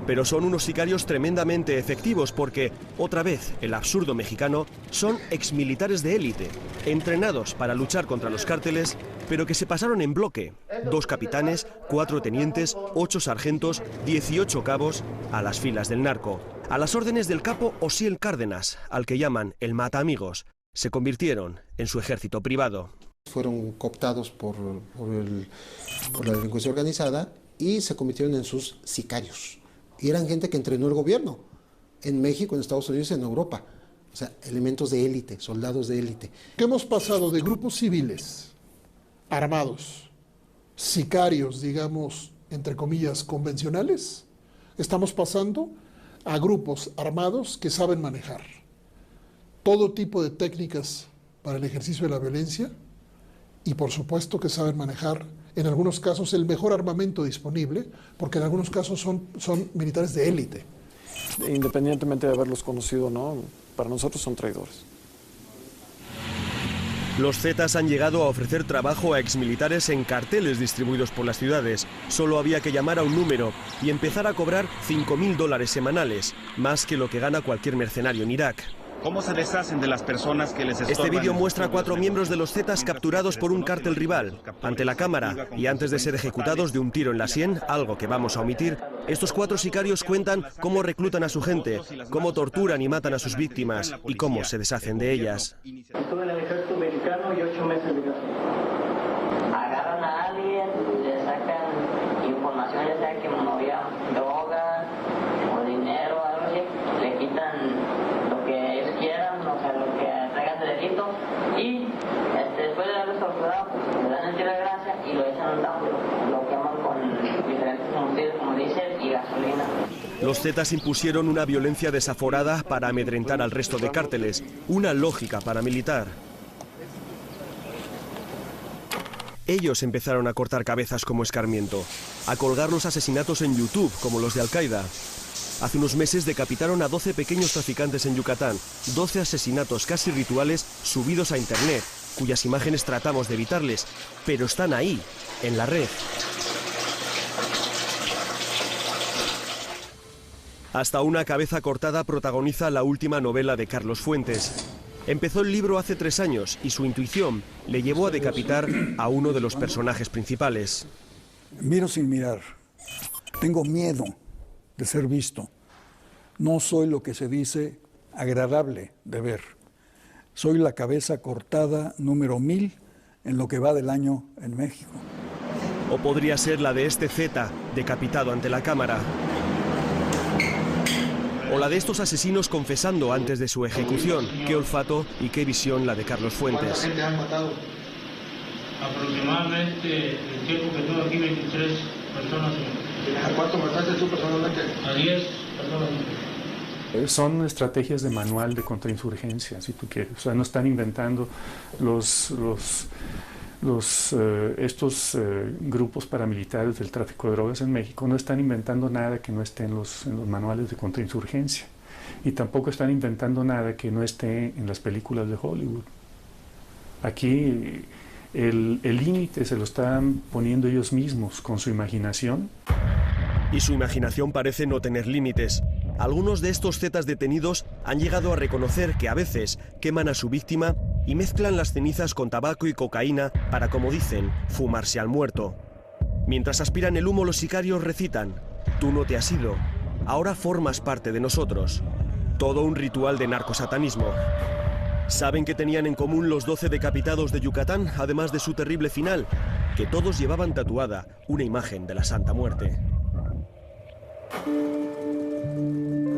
Pero son unos sicarios tremendamente efectivos porque, otra vez, el absurdo mexicano, son exmilitares de élite, entrenados para luchar contra los cárteles, pero que se pasaron en bloque. 2 capitanes, 4 tenientes, 8 sargentos, 18 cabos a las filas del narco. A las órdenes del capo Osiel Cárdenas, al que llaman el mataamigos, se convirtieron en su ejército privado. Fueron cooptados por la delincuencia organizada y se convirtieron en sus sicarios. Y eran gente que entrenó el gobierno en México, en Estados Unidos y en Europa. O sea, elementos de élite, soldados de élite. Que hemos pasado de grupos civiles armados, sicarios, digamos, entre comillas, convencionales, estamos pasando a grupos armados que saben manejar todo tipo de técnicas para el ejercicio de la violencia y, por supuesto, que saben manejar, en algunos casos, el mejor armamento disponible, porque en algunos casos son militares de élite. Independientemente de haberlos conocido o no, para nosotros son traidores. Los Zetas han llegado a ofrecer trabajo a exmilitares en carteles distribuidos por las ciudades. Solo había que llamar a un número y empezar a cobrar $5.000 semanales, más que lo que gana cualquier mercenario en Irak. ¿Cómo se deshacen de las personas que les estorban? Este vídeo muestra a 4 miembros de los Zetas capturados por un cártel rival. Ante la cámara y antes de ser ejecutados de un tiro en la sien, algo que vamos a omitir, estos 4 sicarios cuentan cómo reclutan a su gente, cómo torturan y matan a sus víctimas y cómo se deshacen de ellas. Estuve en el ejército mexicano y 8 meses de casa. Agarran a alguien, le sacan información, ya sea que movía droga o dinero, algo así, le quitan lo que ellos quieran, o sea, lo que traigan de delito, y después de haberlos torturado, pues le dan el tiro de gracia y lo echan a un tambo, lo queman con diferentes combustibles como diésel y gasolina. Los Zetas impusieron una violencia desaforada para amedrentar al resto de cárteles, una lógica paramilitar. Ellos empezaron a cortar cabezas como escarmiento, a colgar los asesinatos en YouTube como los de Al-Qaeda. Hace unos meses decapitaron a 12 pequeños traficantes en Yucatán, 12 asesinatos casi rituales subidos a Internet, cuyas imágenes tratamos de evitarles, pero están ahí, en la red. Hasta una cabeza cortada protagoniza la última novela de Carlos Fuentes. Empezó el libro hace 3 años y su intuición le llevó a decapitar a uno de los personajes principales. Miro sin mirar. Tengo miedo de ser visto. No soy lo que se dice agradable de ver. Soy la cabeza cortada número 1000 en lo que va del año en México. O podría ser la de este Zeta, decapitado ante la cámara. O la de estos asesinos confesando antes de su ejecución. Qué olfato y qué visión la de Carlos Fuentes. ¿Cuánta gente han matado? Aproximadamente el tiempo que tuve aquí, 23 personas. ¿A cuánto mataste tú personalmente? A 10 personas. Son estrategias de manual de contrainsurgencia, si tú quieres. O sea, no están inventando estos grupos paramilitares del tráfico de drogas en México, no están inventando nada que no esté en los manuales de contrainsurgencia. Y tampoco están inventando nada que no esté en las películas de Hollywood. Aquí el límite se lo están poniendo ellos mismos con su imaginación. Y su imaginación parece no tener límites. Algunos de estos Zetas detenidos han llegado a reconocer que a veces queman a su víctima y mezclan las cenizas con tabaco y cocaína para, como dicen, fumarse al muerto. Mientras aspiran el humo, los sicarios recitan: tú no te has ido, ahora formas parte de nosotros. Todo un ritual de narcosatanismo. ¿Saben qué tenían en común los 12 decapitados de Yucatán, además de su terrible final? Que todos llevaban tatuada una imagen de la Santa Muerte.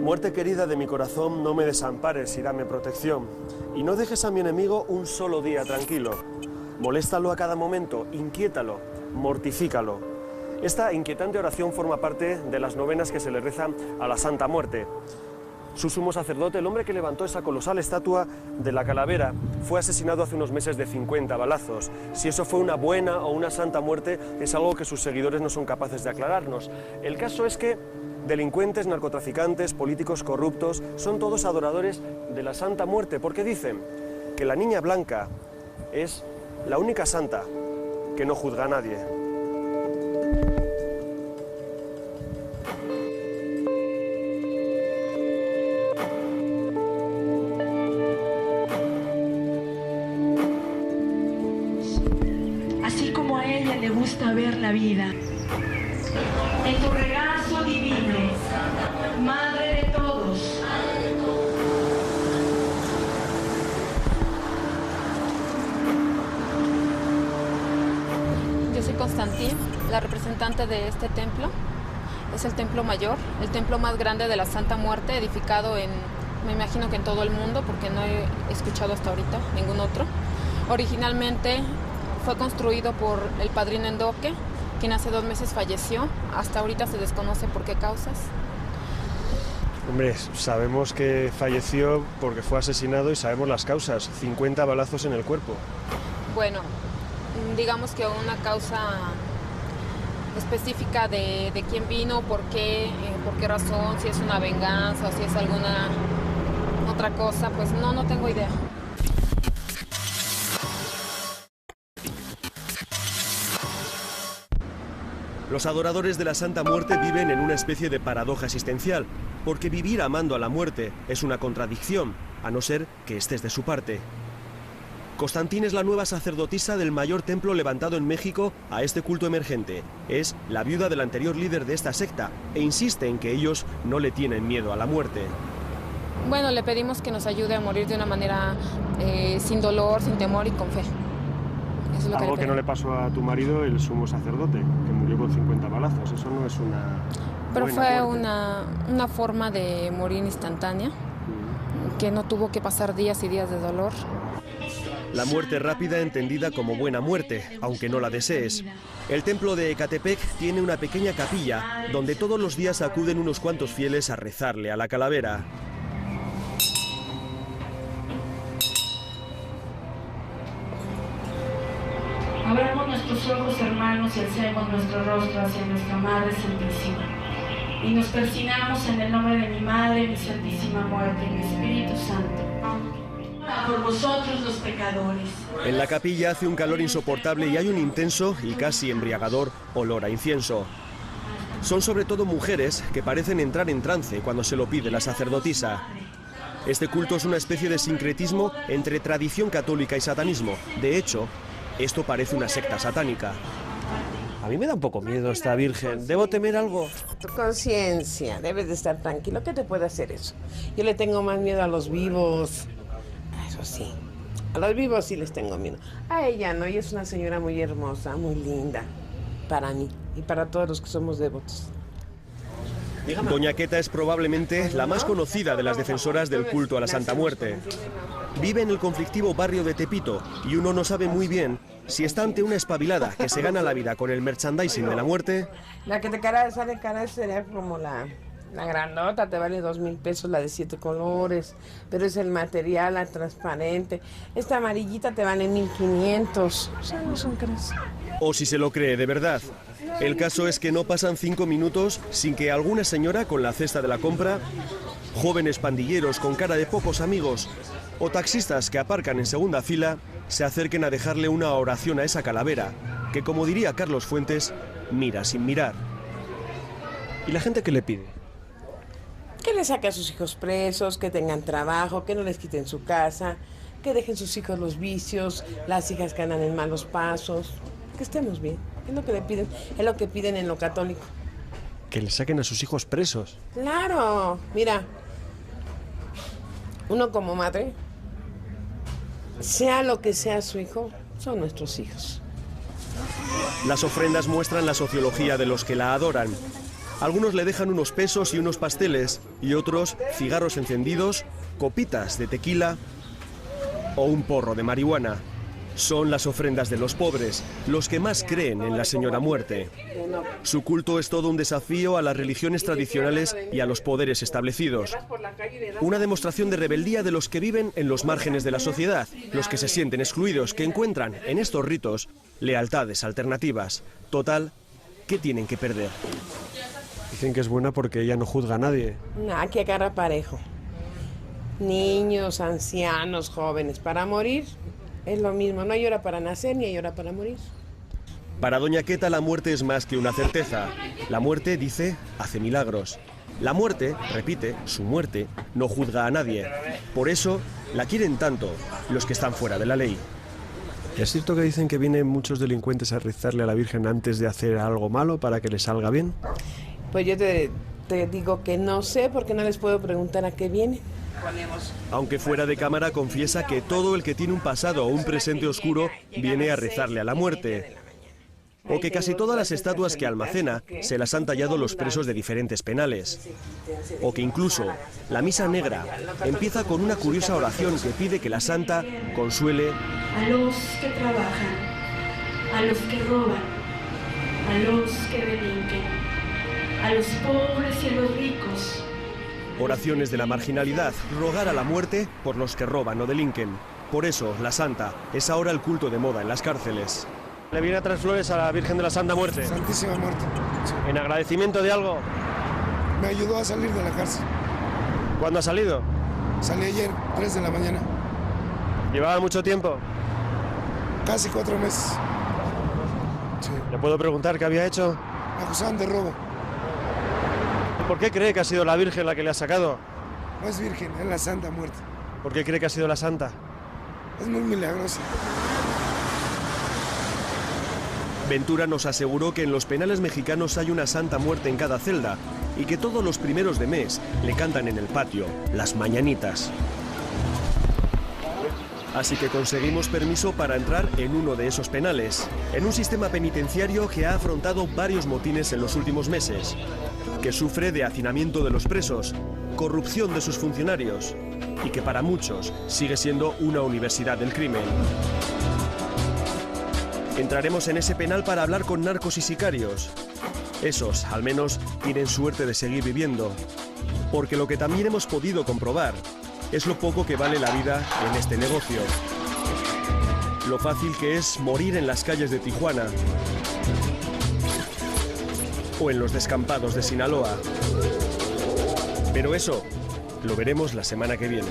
Muerte querida de mi corazón, no me desampares y dame protección. Y no dejes a mi enemigo un solo día tranquilo. Moléstalo a cada momento, inquiétalo, mortifícalo. Esta inquietante oración forma parte de las novenas que se le rezan a la Santa Muerte. Su sumo sacerdote, el hombre que levantó esa colosal estatua de la calavera, fue asesinado hace unos meses de 50 balazos. Si eso fue una buena o una santa muerte es algo que sus seguidores no son capaces de aclararnos. El caso es que delincuentes, narcotraficantes, políticos corruptos, son todos adoradores de la Santa Muerte, porque dicen que la Niña Blanca es la única santa que no juzga a nadie. Así como a ella le gusta ver la vida. En tu regazo divino, Madre de todos. Yo soy Constantín, la representante de este templo. Es el templo mayor, el templo más grande de la Santa Muerte, edificado me imagino que en todo el mundo, porque no he escuchado hasta ahorita ningún otro. Originalmente fue construido por el padrino Endoque, quien hace 2 meses falleció. Hasta ahorita se desconoce por qué causas. Hombre, sabemos que falleció porque fue asesinado y sabemos las causas. 50 balazos en el cuerpo. Bueno, digamos que una causa específica de quién vino, por qué razón, si es una venganza o si es alguna otra cosa, pues no tengo idea. Los adoradores de la Santa Muerte viven en una especie de paradoja existencial, porque vivir amando a la muerte es una contradicción, a no ser que estés de su parte. Constantín es la nueva sacerdotisa del mayor templo levantado en México a este culto emergente. Es la viuda del anterior líder de esta secta e insiste en que ellos no le tienen miedo a la muerte. Bueno, le pedimos que nos ayude a morir de una manera sin dolor, sin temor y con fe. Eso es lo Algo que no le pasó a tu marido, el sumo sacerdote, que murió con 50 balazos. Eso no es una... Pero fue una forma de morir instantánea, que no tuvo que pasar días y días de dolor. La muerte rápida entendida como buena muerte, aunque no la desees. El templo de Ecatepec tiene una pequeña capilla donde todos los días acuden unos cuantos fieles a rezarle a la calavera. Abramos nuestros ojos, hermanos, y alcemos nuestro rostro hacia nuestra Madre Santísima. Y nos persignamos en el nombre de mi Madre, mi Santísima Muerte, y mi Espíritu Santo. Por vosotros los pecadores. En la capilla hace un calor insoportable y hay un intenso y casi embriagador olor a incienso. Son sobre todo mujeres que parecen entrar en trance cuando se lo pide la sacerdotisa. Este culto es una especie de sincretismo entre tradición católica y satanismo. De hecho, esto parece una secta satánica. A mí me da un poco miedo esta Virgen. ¿Debo temer algo? Tu conciencia, debes de estar tranquilo. ¿Qué te puede hacer eso? Yo le tengo más miedo a los vivos. Eso sí, a los vivos sí les tengo miedo. A ella no, ella es una señora muy hermosa, muy linda. Para mí y para todos los que somos devotos. Doña Queta es probablemente la más conocida de las defensoras del culto a la Santa Muerte. Vive en el conflictivo barrio de Tepito y uno no sabe muy bien si está ante una espabilada que se gana la vida con el merchandising de la muerte. La que te sale cara sería como la grandota, te vale 2,000 pesos, la de 7 colores, pero es el material, la transparente. Esta amarillita te vale 1,500. O sea, no son caras. O si se lo cree de verdad. El caso es que no pasan 5 minutos sin que alguna señora con la cesta de la compra, jóvenes pandilleros con cara de pocos amigos o taxistas que aparcan en segunda fila se acerquen a dejarle una oración a esa calavera que, como diría Carlos Fuentes, mira sin mirar. ¿Y la gente qué le pide? Que le saque a sus hijos presos, que tengan trabajo, que no les quiten su casa, que dejen sus hijos los vicios, las hijas que andan en malos pasos, que estemos bien. Es lo que le piden, es lo que piden en lo católico. Que le saquen a sus hijos presos. Claro, mira, uno como madre, sea lo que sea su hijo, son nuestros hijos. Las ofrendas muestran la sociología de los que la adoran. Algunos le dejan unos pesos y unos pasteles, y otros cigarros encendidos, copitas de tequila o un porro de marihuana. Son las ofrendas de los pobres, los que más creen en la Señora Muerte. Su culto es todo un desafío a las religiones tradicionales y a los poderes establecidos. Una demostración de rebeldía de los que viven en los márgenes de la sociedad, los que se sienten excluidos, que encuentran en estos ritos lealtades alternativas. Total, ¿qué tienen que perder? Dicen que es buena porque ella no juzga a nadie. Aquí agarra parejo. Niños, ancianos, jóvenes, para morir es lo mismo, no hay hora para nacer ni hay hora para morir. Para Doña Queta la muerte es más que una certeza. La muerte, dice, hace milagros. La muerte, repite, su muerte, no juzga a nadie. Por eso la quieren tanto los que están fuera de la ley. ¿Es cierto que dicen que vienen muchos delincuentes a rezarle a la Virgen antes de hacer algo malo para que les salga bien? Pues yo te digo que no sé porque no les puedo preguntar a qué vienen. Aunque fuera de cámara confiesa que todo el que tiene un pasado o un presente oscuro viene a rezarle a la muerte. O que casi todas las estatuas que almacena se las han tallado los presos de diferentes penales. O que incluso la misa negra empieza con una curiosa oración que pide que la santa consuele a los que trabajan, a los que roban, a los que delinquen, a los pobres y a los ricos. Oraciones de la marginalidad, rogar a la muerte por los que roban o delinquen. Por eso, la Santa es ahora el culto de moda en las cárceles. Le viene a traer flores a la Virgen de la Santa Muerte. Santísima Muerte. Sí. ¿En agradecimiento de algo? Me ayudó a salir de la cárcel. ¿Cuándo ha salido? Salí ayer, 3 de la mañana. ¿Llevaba mucho tiempo? Casi 4 meses. Sí. ¿Le puedo preguntar qué había hecho? Me acusaban de robo. ¿Por qué cree que ha sido la Virgen la que le ha sacado? No es virgen, es la Santa Muerte. ¿Por qué cree que ha sido la Santa? Es muy milagrosa. Ventura nos aseguró que en los penales mexicanos hay una Santa Muerte en cada celda y que todos los primeros de mes le cantan en el patio las mañanitas. Así que conseguimos permiso para entrar en uno de esos penales, en un sistema penitenciario que ha afrontado varios motines en los últimos meses, que sufre de hacinamiento de los presos, corrupción de sus funcionarios y que para muchos sigue siendo una universidad del crimen. Entraremos en ese penal para hablar con narcos y sicarios. Esos, al menos, tienen suerte de seguir viviendo, porque lo que también hemos podido comprobar es lo poco que vale la vida en este negocio. Lo fácil que es morir en las calles de Tijuana o en los descampados de Sinaloa. Pero eso lo veremos la semana que viene.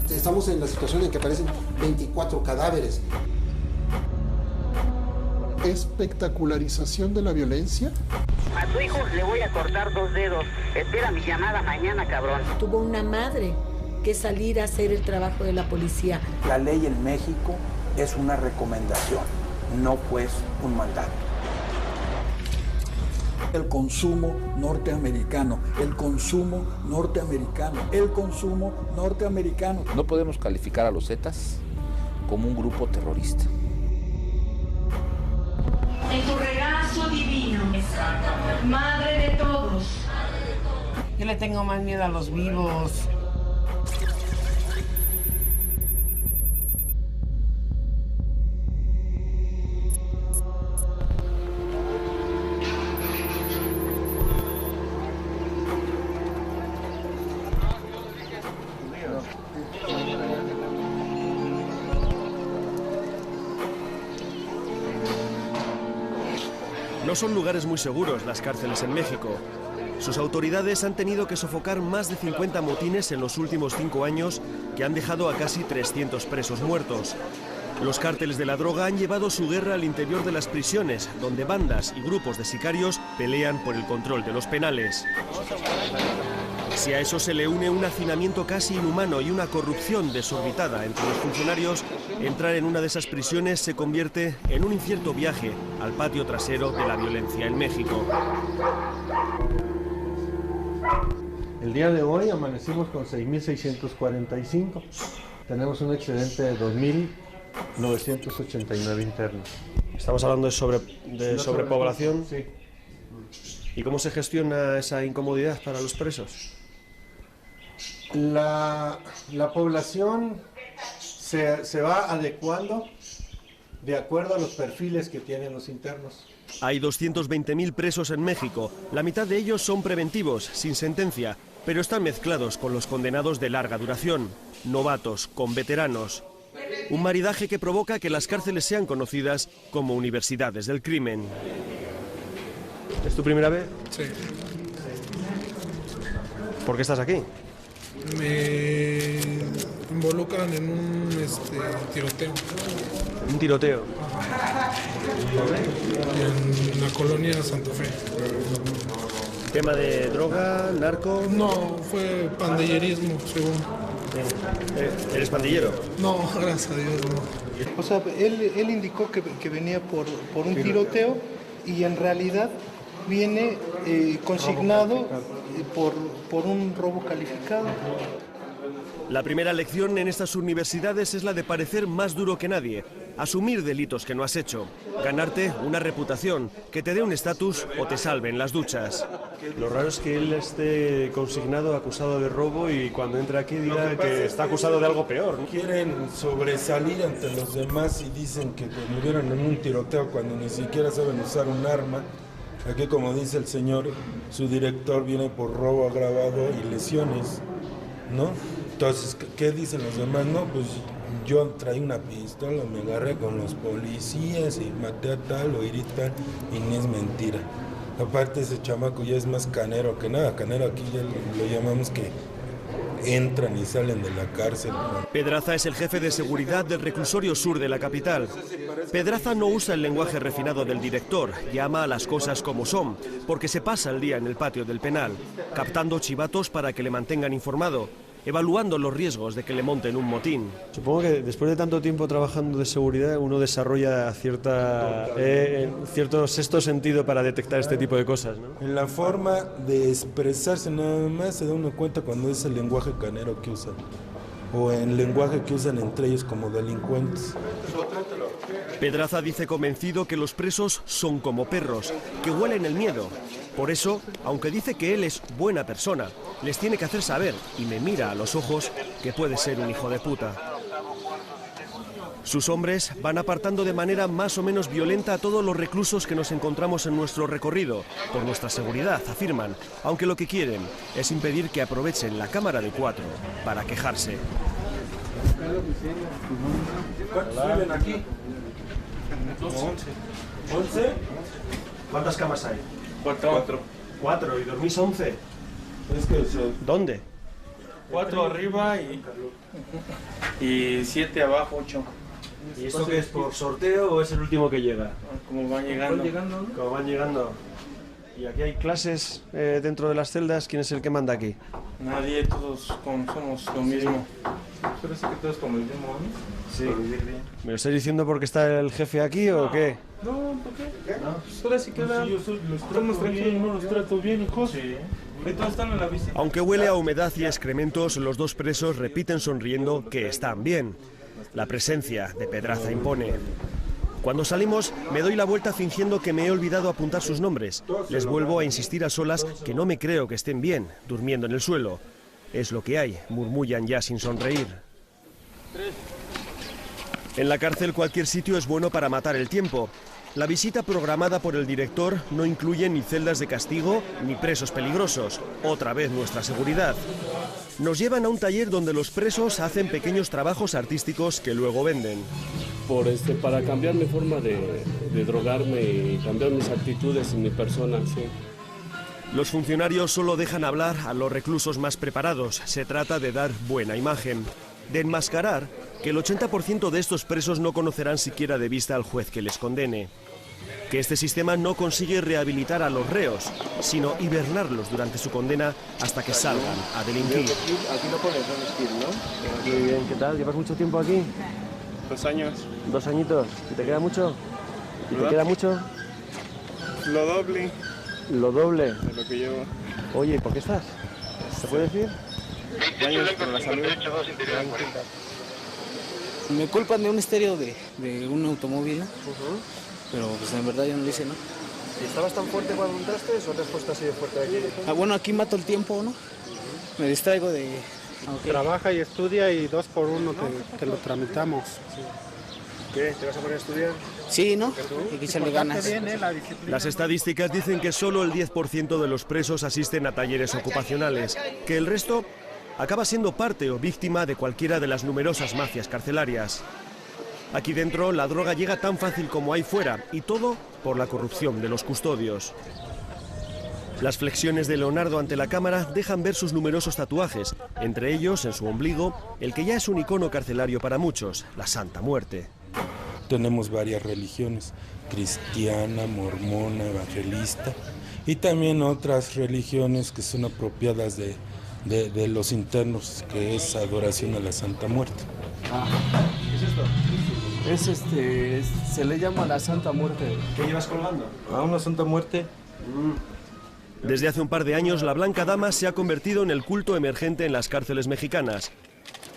Estamos en la situación en que aparecen 24 cadáveres. Espectacularización de la violencia. A tu hijo le voy a cortar 2 dedos. Espera mi llamada mañana, cabrón. Tuvo una madre que salir a hacer el trabajo de la policía. La ley en México es una recomendación, no pues un mandato. El consumo norteamericano, el consumo norteamericano, el consumo norteamericano. No podemos calificar a los Zetas como un grupo terrorista. En tu regazo divino, madre de todos. Yo le tengo más miedo a los vivos. No son lugares muy seguros las cárceles en México. Sus autoridades han tenido que sofocar más de 50 motines en los últimos 5 años que han dejado a casi 300 presos muertos. Los cárteles de la droga han llevado su guerra al interior de las prisiones, donde bandas y grupos de sicarios pelean por el control de los penales. Si a eso se le une un hacinamiento casi inhumano y una corrupción desorbitada entre los funcionarios, entrar en una de esas prisiones se convierte en un incierto viaje al patio trasero de la violencia en México. El día de hoy amanecimos con 6.645. Tenemos un excedente de 2.989 internos. Estamos hablando de sobrepoblación. Sí. ¿Y cómo se gestiona esa incomodidad para los presos? La población se va adecuando de acuerdo a los perfiles que tienen los internos. Hay 220.000 presos en México. La mitad de ellos son preventivos, sin sentencia, pero están mezclados con los condenados de larga duración, novatos con veteranos. Un maridaje que provoca que las cárceles sean conocidas como universidades del crimen. ¿Es tu primera vez? Sí. ¿Por qué estás aquí? Me involucran en un tiroteo. ¿Un tiroteo? En la colonia Santa Fe. ¿Tema de droga, narco? No, fue pandillerismo, según. ¿Eres pandillero? No, gracias a Dios no. O sea, él indicó que venía por un tiroteo y en realidad viene consignado por un robo calificado. La primera lección en estas universidades es la de parecer más duro que nadie, asumir delitos que no has hecho, ganarte una reputación, que te dé un estatus o te salve en las duchas. Lo raro es que él esté consignado, acusado de robo y cuando entra aquí diga que está acusado de algo peor, ¿no? Quieren sobresalir ante los demás y dicen que murieron en un tiroteo cuando ni siquiera saben usar un arma. Aquí, como dice el señor, su director viene por robo agravado y lesiones, ¿no? Entonces, ¿qué dicen los demás? No, pues yo traí una pistola, me agarré con los policías y maté a tal o irí tal, y ni es mentira. Aparte, ese chamaco ya es más canero que nada. Canero aquí ya lo llamamos que entran y salen de la cárcel. Pedraza es el jefe de seguridad del reclusorio sur de la capital. Pedraza no usa el lenguaje refinado del director, llama a las cosas como son, porque se pasa el día en el patio del penal, captando chivatos para que le mantengan informado, evaluando los riesgos de que le monten un motín. Supongo que después de tanto tiempo trabajando de seguridad uno desarrolla cierto sexto sentido para detectar este tipo de cosas, ¿no? En la forma de expresarse nada más se da uno cuenta cuando es el lenguaje canero que usan, o el lenguaje que usan entre ellos como delincuentes. Pedraza dice convencido que los presos son como perros, que huelen el miedo. Por eso, aunque dice que él es buena persona, les tiene que hacer saber, y me mira a los ojos, que puede ser un hijo de puta. Sus hombres van apartando de manera más o menos violenta a todos los reclusos que nos encontramos en nuestro recorrido, por nuestra seguridad, afirman, aunque lo que quieren es impedir que aprovechen la cámara de 4 para quejarse. ¿Cuántos viven aquí? 11. ¿Cuántas camas hay? 4. 4, ¿y dormís 11? Es que ¿Dónde? 4 arriba y 7 abajo, 8. ¿Y esto qué es, por sorteo o es el último que llega? Como van llegando. Como van llegando. ¿Y aquí hay clases dentro de las celdas? ¿Quién es el que manda aquí? Nadie, todos somos lo mismo. Parece que todos convivimos, ¿no? Sí. ¿Me lo estás diciendo porque está el jefe aquí o qué? No, ¿por qué? No. Solo así que estamos tranquilos, no los trato bien, hijos. Sí. Todos están en la visita. Aunque huele a humedad y excrementos, los dos presos repiten sonriendo que están bien. La presencia de Pedraza impone. Cuando salimos, me doy la vuelta fingiendo que me he olvidado apuntar sus nombres. Les vuelvo a insistir a solas que no me creo que estén bien, durmiendo en el suelo. Es lo que hay, murmullan ya sin sonreír. En la cárcel cualquier sitio es bueno para matar el tiempo. La visita programada por el director no incluye ni celdas de castigo ni presos peligrosos. Otra vez nuestra seguridad. Nos llevan a un taller donde los presos hacen pequeños trabajos artísticos que luego venden. Para cambiar mi forma de drogarme y cambiar mis actitudes y mi persona, sí. Los funcionarios solo dejan hablar a los reclusos más preparados. Se trata de dar buena imagen, de enmascarar que el 80% de estos presos no conocerán siquiera de vista al juez que les condene. Que este sistema no consigue rehabilitar a los reos, sino hibernarlos durante su condena hasta que salgan a delinquir. Aquí no pones delinquir, ¿no? Muy bien, ¿qué tal? ¿Llevas mucho tiempo aquí? 2 años. 2 añitos. ¿Y te queda mucho? ¿Y te queda mucho? Lo doble. ¿Lo doble? De lo que llevo. Oye, ¿por qué estás? ¿Se puede decir? Años por la salud. Me culpan de un estéreo de un automóvil, pero pues en verdad yo no lo hice, ¿no? ¿Estabas tan fuerte cuando entraste o te has puesto así de fuerte aquí? Bueno, aquí mato el tiempo, ¿no? Me distraigo de... Okay. Trabaja y estudia y 2 por 1 te lo tramitamos. Sí. ¿Qué? ¿Te vas a poner a estudiar? Sí, ¿no? Hay que echarle ganas. Las estadísticas dicen que solo el 10% de los presos asisten a talleres ocupacionales, que el resto acaba siendo parte o víctima de cualquiera de las numerosas mafias carcelarias. Aquí dentro la droga llega tan fácil como ahí fuera, y todo por la corrupción de los custodios. Las flexiones de Leonardo ante la cámara dejan ver sus numerosos tatuajes, entre ellos, en su ombligo, el que ya es un icono carcelario para muchos, la Santa Muerte. Tenemos varias religiones, cristiana, mormona, evangelista, y también otras religiones que son apropiadas de los internos, que es adoración a la Santa Muerte. ¿Qué es esto? Se le llama la Santa Muerte. ¿Qué llevas colgando? Una Santa Muerte. Desde hace un par de años, la Blanca Dama se ha convertido en el culto emergente en las cárceles mexicanas.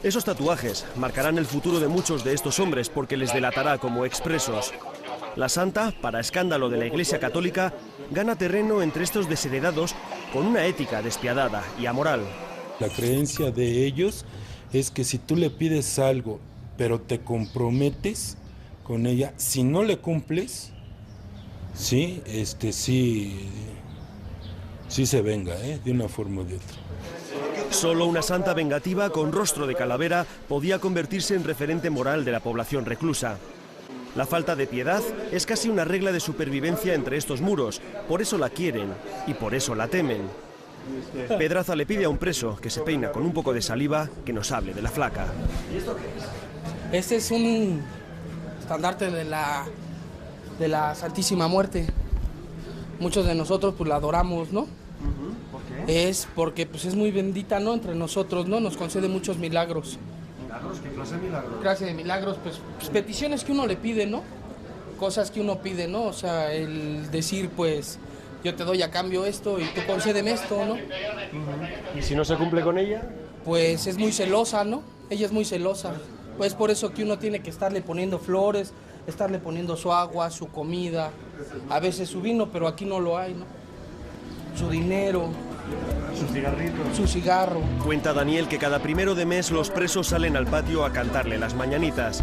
Esos tatuajes marcarán el futuro de muchos de estos hombres porque les delatará como expresos. La santa, para escándalo de la Iglesia Católica, gana terreno entre estos desheredados con una ética despiadada y amoral. La creencia de ellos es que si tú le pides algo, pero te comprometes con ella, si no le cumples, sí se venga, de una forma o de otra. Solo una santa vengativa con rostro de calavera podía convertirse en referente moral de la población reclusa. La falta de piedad es casi una regla de supervivencia entre estos muros, por eso la quieren y por eso la temen. Pedraza le pide a un preso que se peina con un poco de saliva que nos hable de la flaca. ¿Y esto qué es? Este es un estandarte de la Santísima Muerte. Muchos de nosotros pues la adoramos, ¿no? ¿Por qué? Es porque pues es muy bendita, ¿no? Entre nosotros, ¿no? Nos concede muchos milagros. ¿Milagros? ¿Qué clase de milagros? Clase de milagros, pues peticiones que uno le pide, ¿no? Cosas que uno pide, ¿no? O sea, el decir, pues, yo te doy a cambio esto y tú concédeme esto, ¿no? ¿Y si no se cumple con ella? Pues es muy celosa, ¿no? Ella es muy celosa. Pues por eso que uno tiene que estarle poniendo flores, estarle poniendo su agua, su comida, a veces su vino, pero aquí no lo hay, ¿no? Su dinero. Su cigarrito. Su cigarro. Cuenta Daniel que cada 1 de mes los presos salen al patio a cantarle las mañanitas.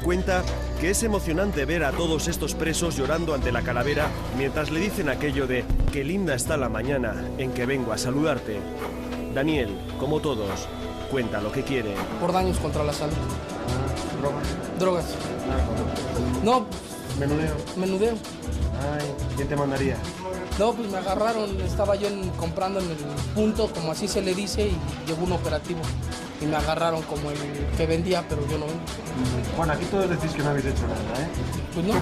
Cuenta que es emocionante ver a todos estos presos llorando ante la calavera mientras le dicen aquello de qué linda está la mañana en que vengo a saludarte. Daniel, como todos, cuenta lo que quiere. Por daños contra la salud. ¿Drogas? Drogas. No. ¿Menudeo? Menudeo. Ay, ¿quién te mandaría? No, pues me agarraron, estaba yo comprando en el punto, como así se le dice, y llegó un operativo. Y me agarraron como el que vendía, pero yo no vendo. Juan, aquí todos decís que no habéis hecho nada, ¿eh? Pues no.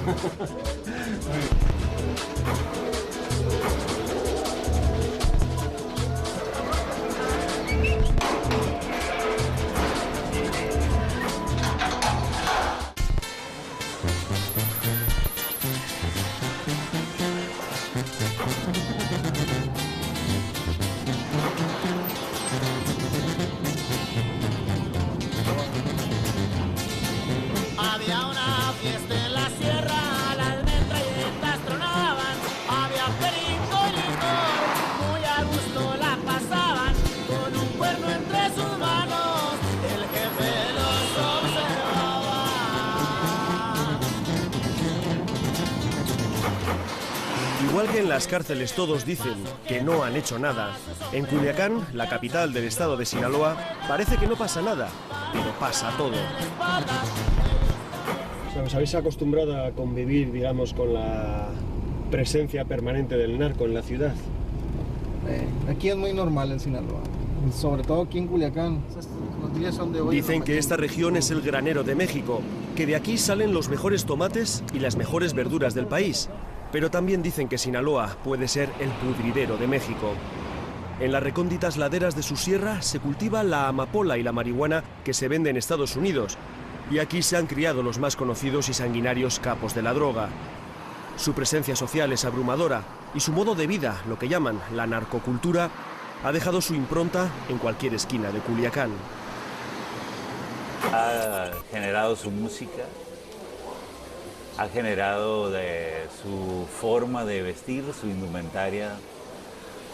Había una fiesta en la sierra, las metralletas tronaban, había perico y licor, muy a gusto la pasaban, con un cuerno entre sus manos, el jefe los observaba. Igual que en las cárceles todos dicen que no han hecho nada, en Culiacán, la capital del estado de Sinaloa, parece que no pasa nada, pero pasa todo. O sea, ¿os habéis acostumbrado a convivir, digamos, con la presencia permanente del narco en la ciudad? Aquí es muy normal en Sinaloa, sobre todo aquí en Culiacán. Los días son de hoy. Dicen que esta región es el granero de México, que de aquí salen los mejores tomates y las mejores verduras del país. Pero también dicen que Sinaloa puede ser el pudridero de México. En las recónditas laderas de su sierra se cultiva la amapola y la marihuana que se vende en Estados Unidos. Y aquí se han criado los más conocidos y sanguinarios capos de la droga. Su presencia social es abrumadora y su modo de vida, lo que llaman la narcocultura, ha dejado su impronta en cualquier esquina de Culiacán. Ha generado su música, ha generado su forma de vestir, su indumentaria,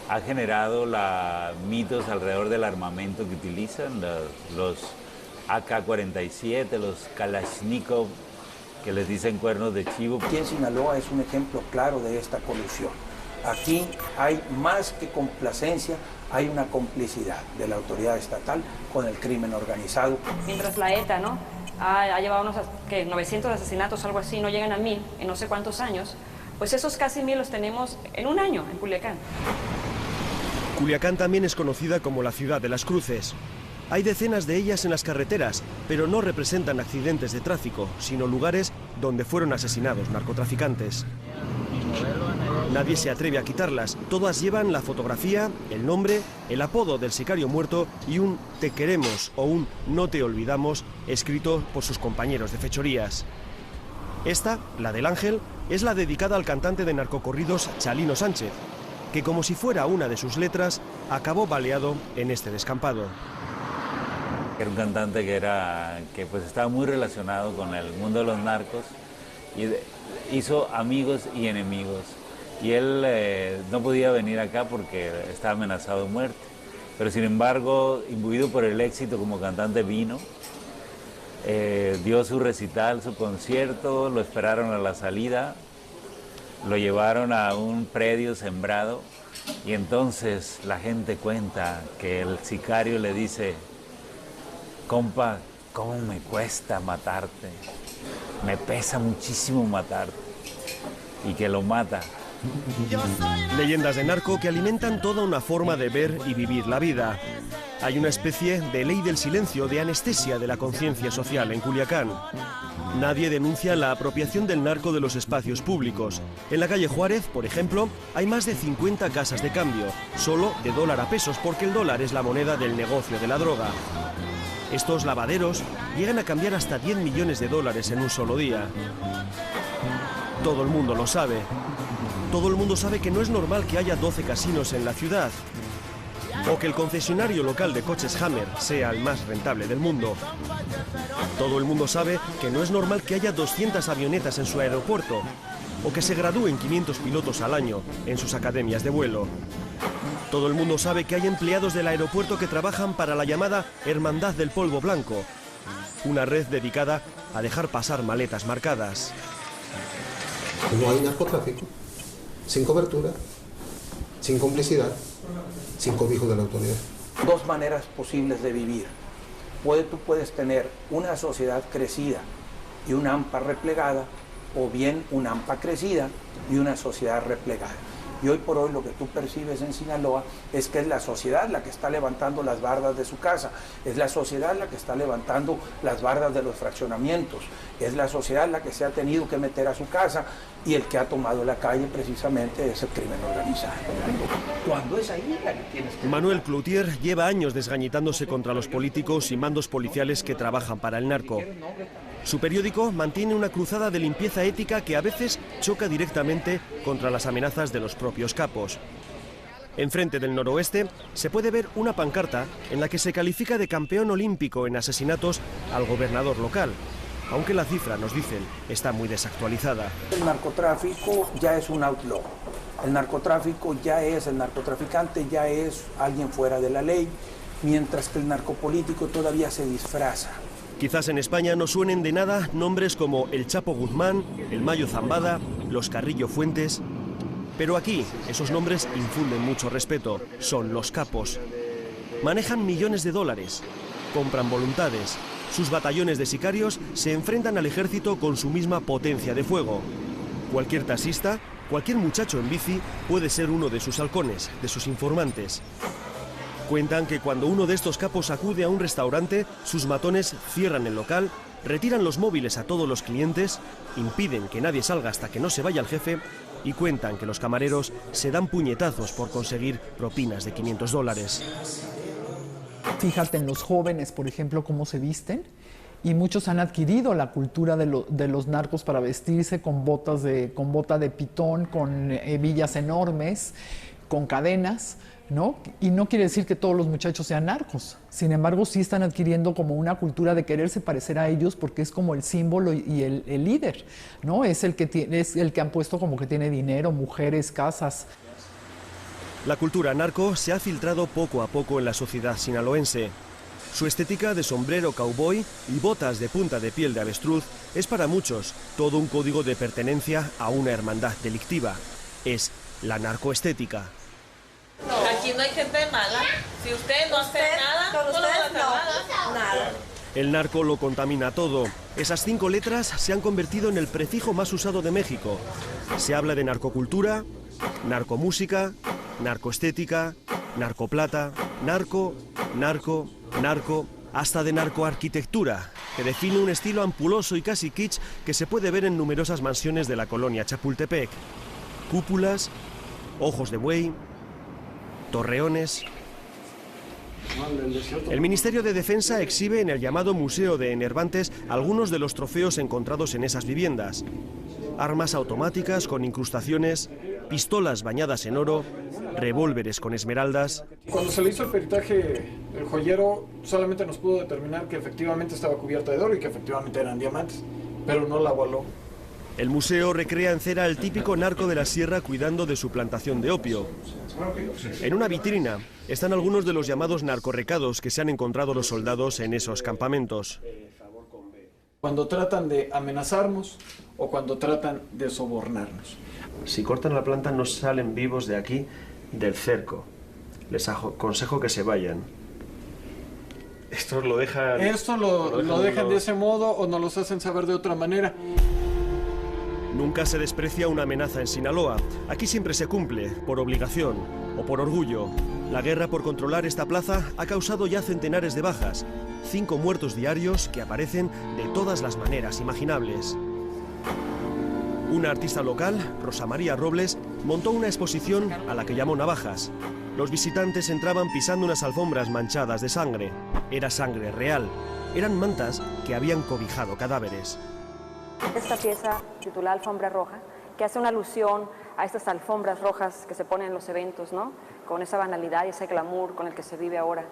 ha generado mitos alrededor del armamento que utilizan, los AK-47, los Kalashnikov, que les dicen cuernos de chivo. Aquí en Sinaloa es un ejemplo claro de esta colusión. Aquí hay más que complacencia, hay una complicidad de la autoridad estatal con el crimen organizado. Mientras la ETA, ¿no?, ha llevado unos 900 asesinatos, algo así, no llegan a 1000 en no sé cuántos años, pues esos casi 1000 los tenemos en un año en Culiacán. Culiacán también es conocida como la ciudad de las cruces. Hay decenas de ellas en las carreteras, pero no representan accidentes de tráfico, sino lugares donde fueron asesinados narcotraficantes. Nadie se atreve a quitarlas, todas llevan la fotografía, el nombre, el apodo del sicario muerto y un "te queremos" o un "no te olvidamos" escrito por sus compañeros de fechorías. Esta, la del Ángel, es la dedicada al cantante de narcocorridos Chalino Sánchez, que como si fuera una de sus letras, acabó baleado en este descampado. Era un cantante que pues estaba muy relacionado con el mundo de los narcos y hizo amigos y enemigos. Y él no podía venir acá porque estaba amenazado de muerte. Pero sin embargo, imbuido por el éxito como cantante vino, dio su recital, su concierto, lo esperaron a la salida, lo llevaron a un predio sembrado y entonces la gente cuenta que el sicario le dice: compa, ¿cómo me cuesta matarte? Me pesa muchísimo matarte. Y que lo mata. Leyendas de narco que alimentan toda una forma de ver y vivir la vida. Hay una especie de ley del silencio, de anestesia de la conciencia social en Culiacán. Nadie denuncia la apropiación del narco de los espacios públicos. En la calle Juárez, por ejemplo, hay más de 50 casas de cambio, solo de dólar a pesos, porque el dólar es la moneda del negocio de la droga. Estos lavaderos llegan a cambiar hasta 10 millones de dólares en un solo día. Todo el mundo lo sabe. Todo el mundo sabe que no es normal que haya 12 casinos en la ciudad, o que el concesionario local de coches Hammer sea el más rentable del mundo. Todo el mundo sabe que no es normal que haya 200 avionetas en su aeropuerto, o que se gradúen 500 pilotos al año en sus academias de vuelo. Todo el mundo sabe que hay empleados del aeropuerto que trabajan para la llamada Hermandad del Polvo Blanco, una red dedicada a dejar pasar maletas marcadas. No hay narcotráfico sin cobertura, sin complicidad, sin cobijo de la autoridad. Dos maneras posibles de vivir. Tú puedes tener una sociedad crecida y una AMPA replegada, o bien una AMPA crecida y una sociedad replegada. Y hoy por hoy lo que tú percibes en Sinaloa es que es la sociedad la que está levantando las bardas de su casa, es la sociedad la que está levantando las bardas de los fraccionamientos, es la sociedad la que se ha tenido que meter a su casa, y el que ha tomado la calle precisamente es el crimen organizado. Cuando es ahí la que tienes que... Manuel Cloutier lleva años desgañitándose contra los políticos y mandos policiales que trabajan para el narco. Su periódico mantiene una cruzada de limpieza ética que a veces choca directamente contra las amenazas de los propios capos. Enfrente del noroeste se puede ver una pancarta en la que se califica de campeón olímpico en asesinatos al gobernador local, aunque la cifra, nos dicen, está muy desactualizada. El narcotráfico ya es un outlaw. El narcotraficante ya es alguien fuera de la ley, mientras que el narcopolítico todavía se disfraza. Quizás en España no suenen de nada nombres como el Chapo Guzmán, el Mayo Zambada, los Carrillo Fuentes, pero aquí esos nombres infunden mucho respeto. Son los capos. Manejan millones de dólares, compran voluntades. Sus batallones de sicarios se enfrentan al ejército con su misma potencia de fuego. Cualquier taxista, cualquier muchacho en bici puede ser uno de sus halcones, de sus informantes. Cuentan que cuando uno de estos capos acude a un restaurante, sus matones cierran el local, retiran los móviles a todos los clientes, impiden que nadie salga hasta que no se vaya el jefe, y cuentan que los camareros se dan puñetazos por conseguir propinas de $500. Fíjate en los jóvenes, por ejemplo, cómo se visten, y muchos han adquirido la cultura de los narcos para vestirse con bota de pitón, con hebillas enormes, con cadenas, ¿no? Y no quiere decir que todos los muchachos sean narcos. Sin embargo, sí están adquiriendo como una cultura de quererse parecer a ellos porque es como el símbolo y el líder, ¿no? Es el que han puesto como que tiene dinero, mujeres, casas. La cultura narco se ha filtrado poco a poco en la sociedad sinaloense. Su estética de sombrero cowboy y botas de punta de piel de avestruz es para muchos todo un código de pertenencia a una hermandad delictiva. Es la narcoestética. Aquí no hay gente mala. Si usted no hace nada, no hace nada. El narco lo contamina todo. Esas 5 letras se han convertido en el prefijo más usado de México. Se habla de narcocultura, narcomúsica, narcoestética, narcoplata, narco, hasta de narcoarquitectura, que define un estilo ampuloso y casi kitsch que se puede ver en numerosas mansiones de la colonia Chapultepec. Cúpulas, ojos de buey, torreones. El Ministerio de Defensa exhibe en el llamado Museo de Enervantes algunos de los trofeos encontrados en esas viviendas. Armas automáticas con incrustaciones, pistolas bañadas en oro, revólveres con esmeraldas. Cuando se le hizo el peritaje, el joyero solamente nos pudo determinar que efectivamente estaba cubierta de oro y que efectivamente eran diamantes, pero no la avaló. El museo recrea en cera al típico narco de la sierra cuidando de su plantación de opio. En una vitrina están algunos de los llamados narcorrecados que se han encontrado los soldados en esos campamentos. Cuando tratan de amenazarnos o cuando tratan de sobornarnos. Si cortan la planta no salen vivos de aquí, del cerco. Les aconsejo que se vayan. Esto lo dejan... Esto lo dejan de ese modo o nos los hacen saber de otra manera. Nunca se desprecia una amenaza en Sinaloa. Aquí siempre se cumple, por obligación o por orgullo. La guerra por controlar esta plaza ha causado ya centenares de bajas. 5 muertos diarios que aparecen de todas las maneras imaginables. Una artista local, Rosa María Robles, montó una exposición a la que llamó Navajas. Los visitantes entraban pisando unas alfombras manchadas de sangre. Era sangre real. Eran mantas que habían cobijado cadáveres. Esta pieza titulada Alfombra Roja, que hace una alusión a estas alfombras rojas que se ponen en los eventos, ¿no? Con esa banalidad y ese glamour con el que se vive ahora.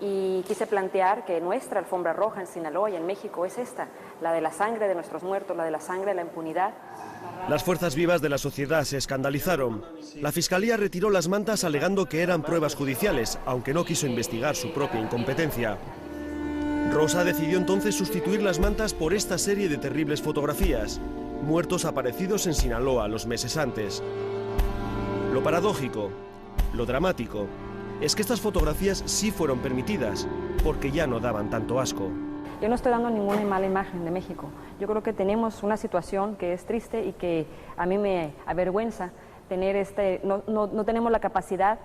Y quise plantear que nuestra alfombra roja en Sinaloa y en México es esta, la de la sangre de nuestros muertos, la de la sangre de la impunidad. Las fuerzas vivas de la sociedad se escandalizaron. La Fiscalía retiró las mantas alegando que eran pruebas judiciales, aunque no quiso investigar su propia incompetencia. Rosa decidió entonces sustituir las mantas por esta serie de terribles fotografías, muertos aparecidos en Sinaloa los meses antes. Lo paradójico, lo dramático, es que estas fotografías sí fueron permitidas, porque ya no daban tanto asco. Yo no estoy dando ninguna mala imagen de México. Yo creo que tenemos una situación que es triste y que a mí me avergüenza tener no tenemos la capacidad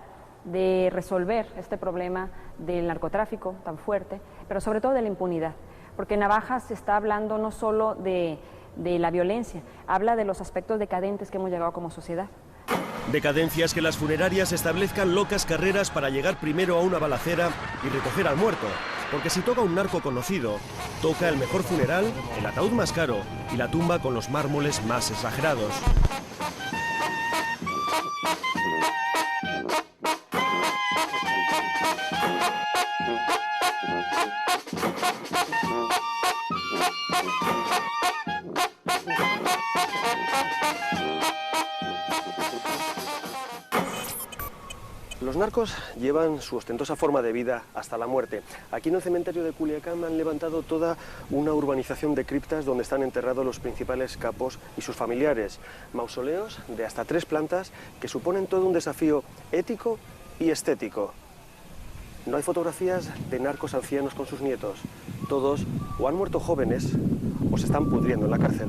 de resolver este problema del narcotráfico tan fuerte, pero sobre todo de la impunidad, porque Navajas se está hablando no solo de la violencia, habla de los aspectos decadentes que hemos llegado como sociedad. Decadencias que las funerarias establezcan locas carreras para llegar primero a una balacera y recoger al muerto, porque si toca un narco conocido, toca el mejor funeral, el ataúd más caro y la tumba con los mármoles más exagerados. Los narcos llevan su ostentosa forma de vida hasta la muerte. Aquí en el cementerio de Culiacán han levantado toda una urbanización de criptas donde están enterrados los principales capos y sus familiares. Mausoleos de hasta 3 plantas que suponen todo un desafío ético y estético. No hay fotografías de narcos ancianos con sus nietos. Todos o han muerto jóvenes o se están pudriendo en la cárcel.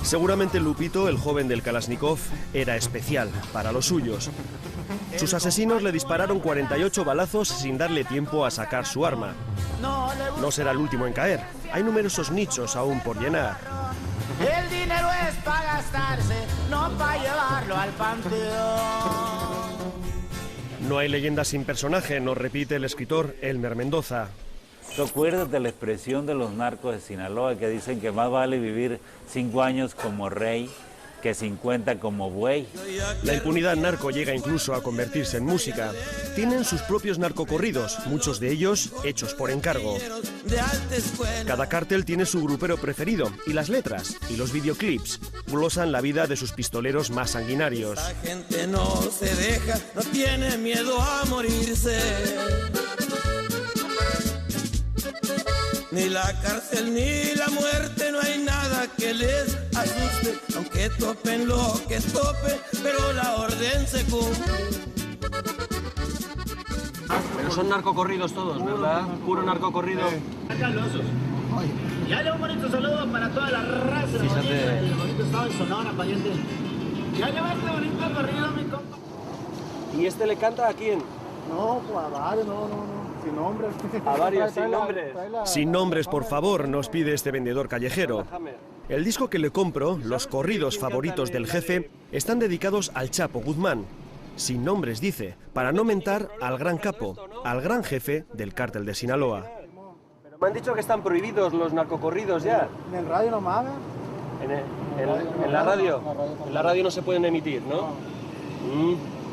Seguramente Lupito, el joven del Kalashnikov, era especial para los suyos. Sus asesinos le dispararon 48 balazos sin darle tiempo a sacar su arma. No será el último en caer. Hay numerosos nichos aún por llenar. El dinero es para gastarse, no para llevarlo al panteón. No hay leyenda sin personaje, nos repite el escritor Elmer Mendoza. ¿Te acuerdas de la expresión de los narcos de Sinaloa que dicen que más vale vivir 5 años como rey que 50 como buey? La impunidad narco llega incluso a convertirse en música. Tienen sus propios narcocorridos, muchos de ellos hechos por encargo. Cada cártel tiene su grupero preferido, y las letras y los videoclips glosan la vida de sus pistoleros más sanguinarios. La gente no se deja, no tiene miedo a morirse. Ni la cárcel ni la muerte, no hay nada que les asuste, aunque topen lo que tope, pero la orden se cumple. Pero son narcocorridos todos, ¿verdad? Puro narcocorrido. Ya le un bonito saludo para toda la raza del bonito estado de Sonora, pariente. Ya lleva este bonito corrido, mi compa. ¿Y este le canta a quién? No, pues a varios, no. Sin nombres. A varios, sin nombres. Sin nombres, por favor, nos pide este vendedor callejero. El disco que le compro, los corridos favoritos del jefe, están dedicados al Chapo Guzmán. Sin nombres, dice, para no mentar al gran capo, al gran jefe del cártel de Sinaloa. Me han dicho que están prohibidos los narcocorridos ya. En el radio nomás, ¿En la radio? En la radio no se pueden emitir, ¿no?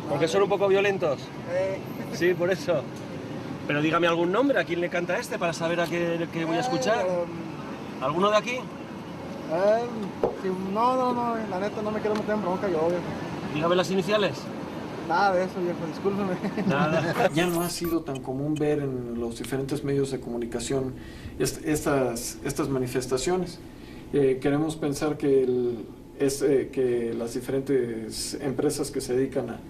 Porque son un poco violentos. Sí, por eso. Pero dígame algún nombre, ¿a quién le canta este para saber a qué voy a escuchar? ¿Alguno de aquí? No, la neta no me quiero meter en bronca yo, viejo. Dígame las iniciales. Nada de eso, viejo, discúlpeme. Nada. Ya no ha sido tan común ver en los diferentes medios de comunicación estas manifestaciones. Queremos pensar que las diferentes empresas que se dedican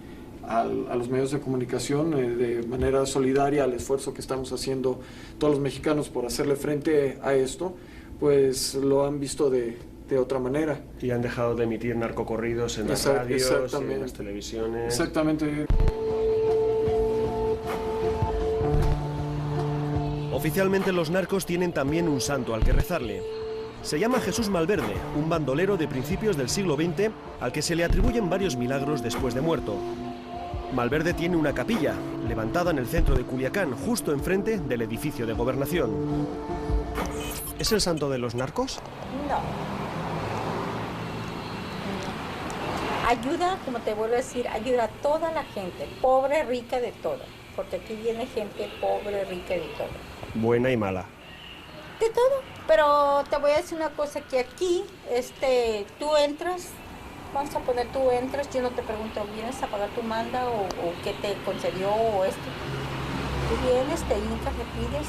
a los medios de comunicación de manera solidaria al esfuerzo que estamos haciendo todos los mexicanos por hacerle frente a esto, pues lo han visto de otra manera. Y han dejado de emitir narcocorridos en las radios, en las televisiones. Exactamente. Oficialmente los narcos tienen también un santo al que rezarle. Se llama Jesús Malverde, un bandolero de principios del siglo XX al que se le atribuyen varios milagros después de muerto. Malverde tiene una capilla, levantada en el centro de Culiacán, justo enfrente del edificio de Gobernación. ¿Es el santo de los narcos? No. Ayuda, como te vuelvo a decir, ayuda a toda la gente, pobre, rica, de todo. Porque aquí viene gente pobre, rica, de todo. Buena y mala. De todo. Pero te voy a decir una cosa, que aquí, tú entras, vamos a poner, tú entras, yo no te pregunto, ¿vienes a pagar tu manda o qué te concedió o esto? Tú vienes, te hincas, le pides.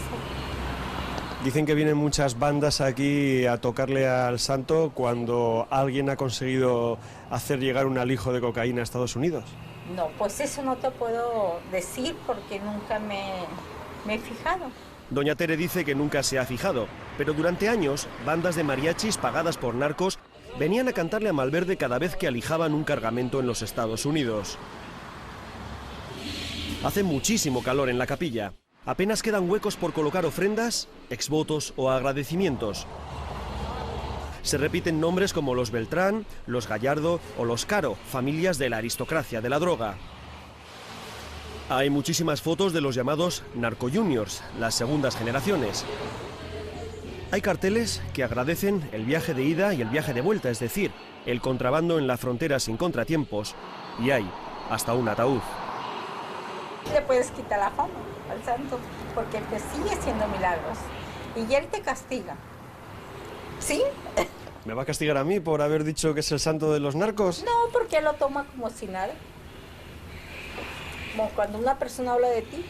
Dicen que vienen muchas bandas aquí a tocarle al santo cuando alguien ha conseguido hacer llegar un alijo de cocaína a Estados Unidos. No, pues eso no te puedo decir porque nunca me he fijado. Doña Tere dice que nunca se ha fijado, pero durante años, bandas de mariachis pagadas por narcos venían a cantarle a Malverde cada vez que alijaban un cargamento en los Estados Unidos. Hace muchísimo calor en la capilla. Apenas quedan huecos por colocar ofrendas, exvotos o agradecimientos. Se repiten nombres como los Beltrán, los Gallardo o los Caro, familias de la aristocracia de la droga. Hay muchísimas fotos de los llamados Narco Juniors, las segundas generaciones. Hay carteles que agradecen el viaje de ida y el viaje de vuelta, es decir, el contrabando en la frontera sin contratiempos, y hay hasta un ataúd. Le puedes quitar la fama al santo, porque te sigue haciendo milagros, y él te castiga. ¿Sí? ¿Me va a castigar a mí por haber dicho que es el santo de los narcos? No, porque él lo toma como si nada. Como cuando una persona habla de ti,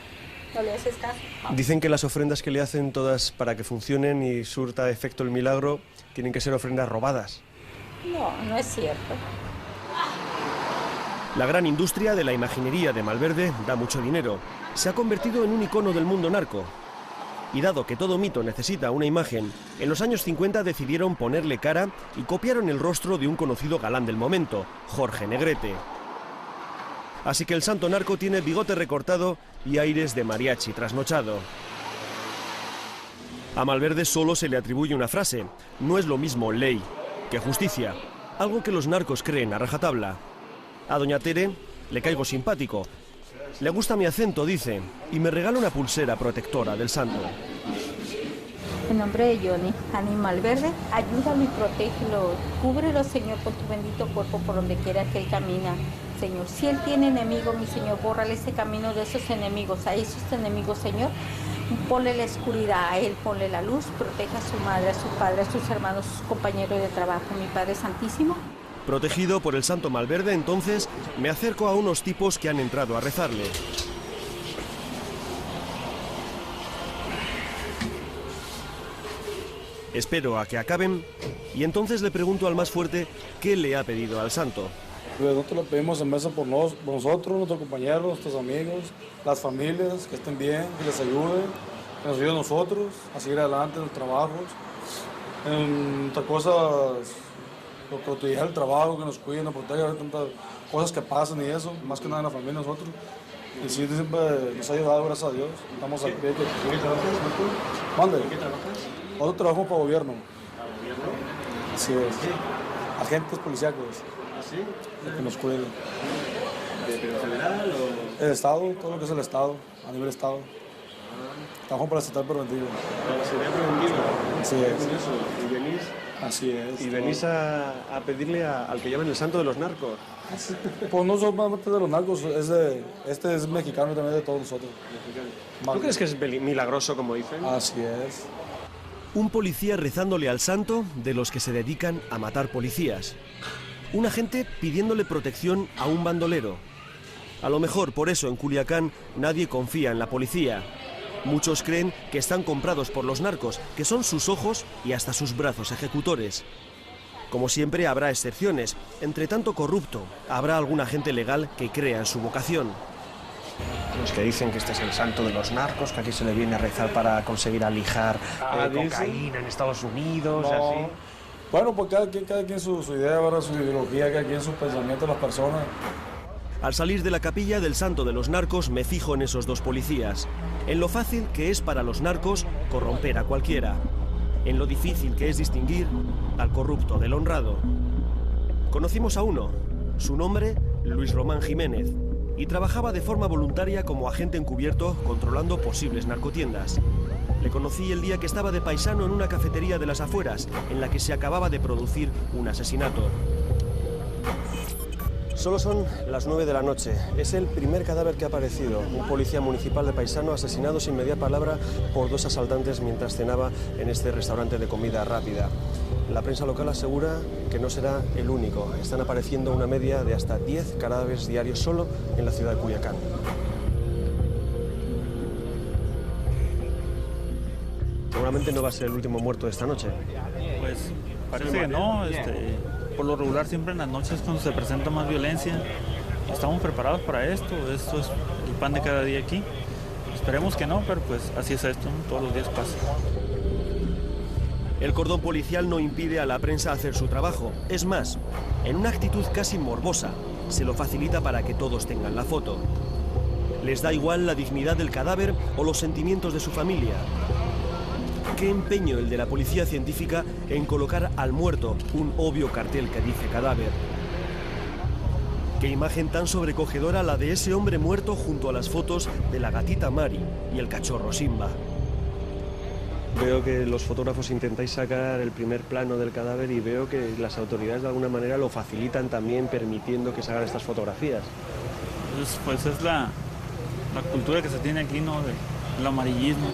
no le haces caso. Dicen que las ofrendas que le hacen todas para que funcionen y surta efecto el milagro tienen que ser ofrendas robadas. No, no es cierto. La gran industria de la imaginería de Malverde da mucho dinero. Se ha convertido en un icono del mundo narco. Y dado que todo mito necesita una imagen, en los años 50 decidieron ponerle cara y copiaron el rostro de un conocido galán del momento, Jorge Negrete. Así que el santo narco tiene bigote recortado y aires de mariachi trasnochado. A Malverde solo se le atribuye una frase: no es lo mismo ley que justicia, algo que los narcos creen a rajatabla. A doña Tere le caigo simpático. Le gusta mi acento, dice, y me regala una pulsera protectora del santo. En nombre de Johnny, Ani Malverde, ayúdalo y protégelo. Cúbrelo, Señor, con tu bendito cuerpo por donde quiera que él camina. Señor, si él tiene enemigo, mi Señor, bórrale ese camino de esos enemigos. A esos enemigos, Señor, ponle la oscuridad, a él ponle la luz. Proteja a su madre, a su padre, a sus hermanos, sus compañeros de trabajo. Mi Padre Santísimo. Protegido por el santo Malverde, entonces, me acerco a unos tipos que han entrado a rezarle. Espero a que acaben y entonces le pregunto al más fuerte qué le ha pedido al santo. Nosotros le pedimos en mesa por nosotros, nuestros compañeros, nuestros amigos, las familias, que estén bien, que les ayude, que nos ayude a nosotros a seguir adelante en los trabajos. En otras cosas, lo proteger el trabajo, que nos cuiden, nos protejan de tantas cosas que pasan y eso, más que nada en la familia nosotros. Y sí, siempre nos ha ayudado, gracias a Dios. Estamos al pie. ¿En qué trabajas? ¿Mande? ¿En qué trabajas? Nosotros trabajamos para gobierno. ¿Para gobierno? Así es. ¿Sí? Agentes policíacos. ¿Ah, sí? Que nos cuiden. ¿De federal o...? El Estado, todo lo que es el Estado, a nivel Estado. Trabajamos para el sector preventivo. ¿Para la seguridad preventiva? Sí es. ¿Y venís Así es. Y venís a pedirle al que llaman el santo de los narcos. Pues no solamente de los narcos, este es mexicano también de todos nosotros. ¿Tú crees que es milagroso, como dicen? Así es. Un policía rezándole al santo de los que se dedican a matar policías. Un agente pidiéndole protección a un bandolero. A lo mejor por eso en Culiacán nadie confía en la policía. Muchos creen que están comprados por los narcos, que son sus ojos y hasta sus brazos ejecutores. Como siempre habrá excepciones. Entre tanto corrupto, habrá algún agente legal que crea en su vocación. Los que dicen que este es el santo de los narcos, que aquí se le viene a rezar para conseguir alijar cocaína en Estados Unidos, No. así. Bueno, pues cada quien su idea, ¿verdad? Su ideología, cada quien su pensamiento de las personas. Al salir de la capilla del santo de los narcos me fijo en esos dos policías. En lo fácil que es para los narcos corromper a cualquiera. En lo difícil que es distinguir al corrupto del honrado. Conocimos a uno. Su nombre, Luis Román Jiménez. Y trabajaba de forma voluntaria como agente encubierto controlando posibles narcotiendas. Le conocí el día que estaba de paisano en una cafetería de las afueras, en la que se acababa de producir un asesinato. Solo son las 9 de la noche. Es el primer cadáver que ha aparecido. Un policía municipal de Paisano asesinado sin media palabra por dos asaltantes mientras cenaba en este restaurante de comida rápida. La prensa local asegura que no será el único. Están apareciendo una media de hasta 10 cadáveres diarios solo en la ciudad de Culiacán. Seguramente no va a ser el último muerto de esta noche. Pues parece que no. Por lo regular siempre en las noches cuando se presenta más violencia. Estamos preparados para esto. Esto es el pan de cada día aquí. Esperemos que no, pero pues así es esto, ¿no? Todos los días pasa. El cordón policial no impide a la prensa hacer su trabajo. Es más, en una actitud casi morbosa, se lo facilita para que todos tengan la foto. Les da igual la dignidad del cadáver o los sentimientos de su familia. Qué empeño el de la policía científica en colocar al muerto un obvio cartel que dice cadáver. Qué imagen tan sobrecogedora la de ese hombre muerto junto a las fotos de la gatita Mari y el cachorro Simba. Veo que los fotógrafos intentáis sacar el primer plano del cadáver y veo que las autoridades de alguna manera lo facilitan también permitiendo que se hagan estas fotografías. Pues es la cultura que se tiene aquí, ¿no? Del amarillismo.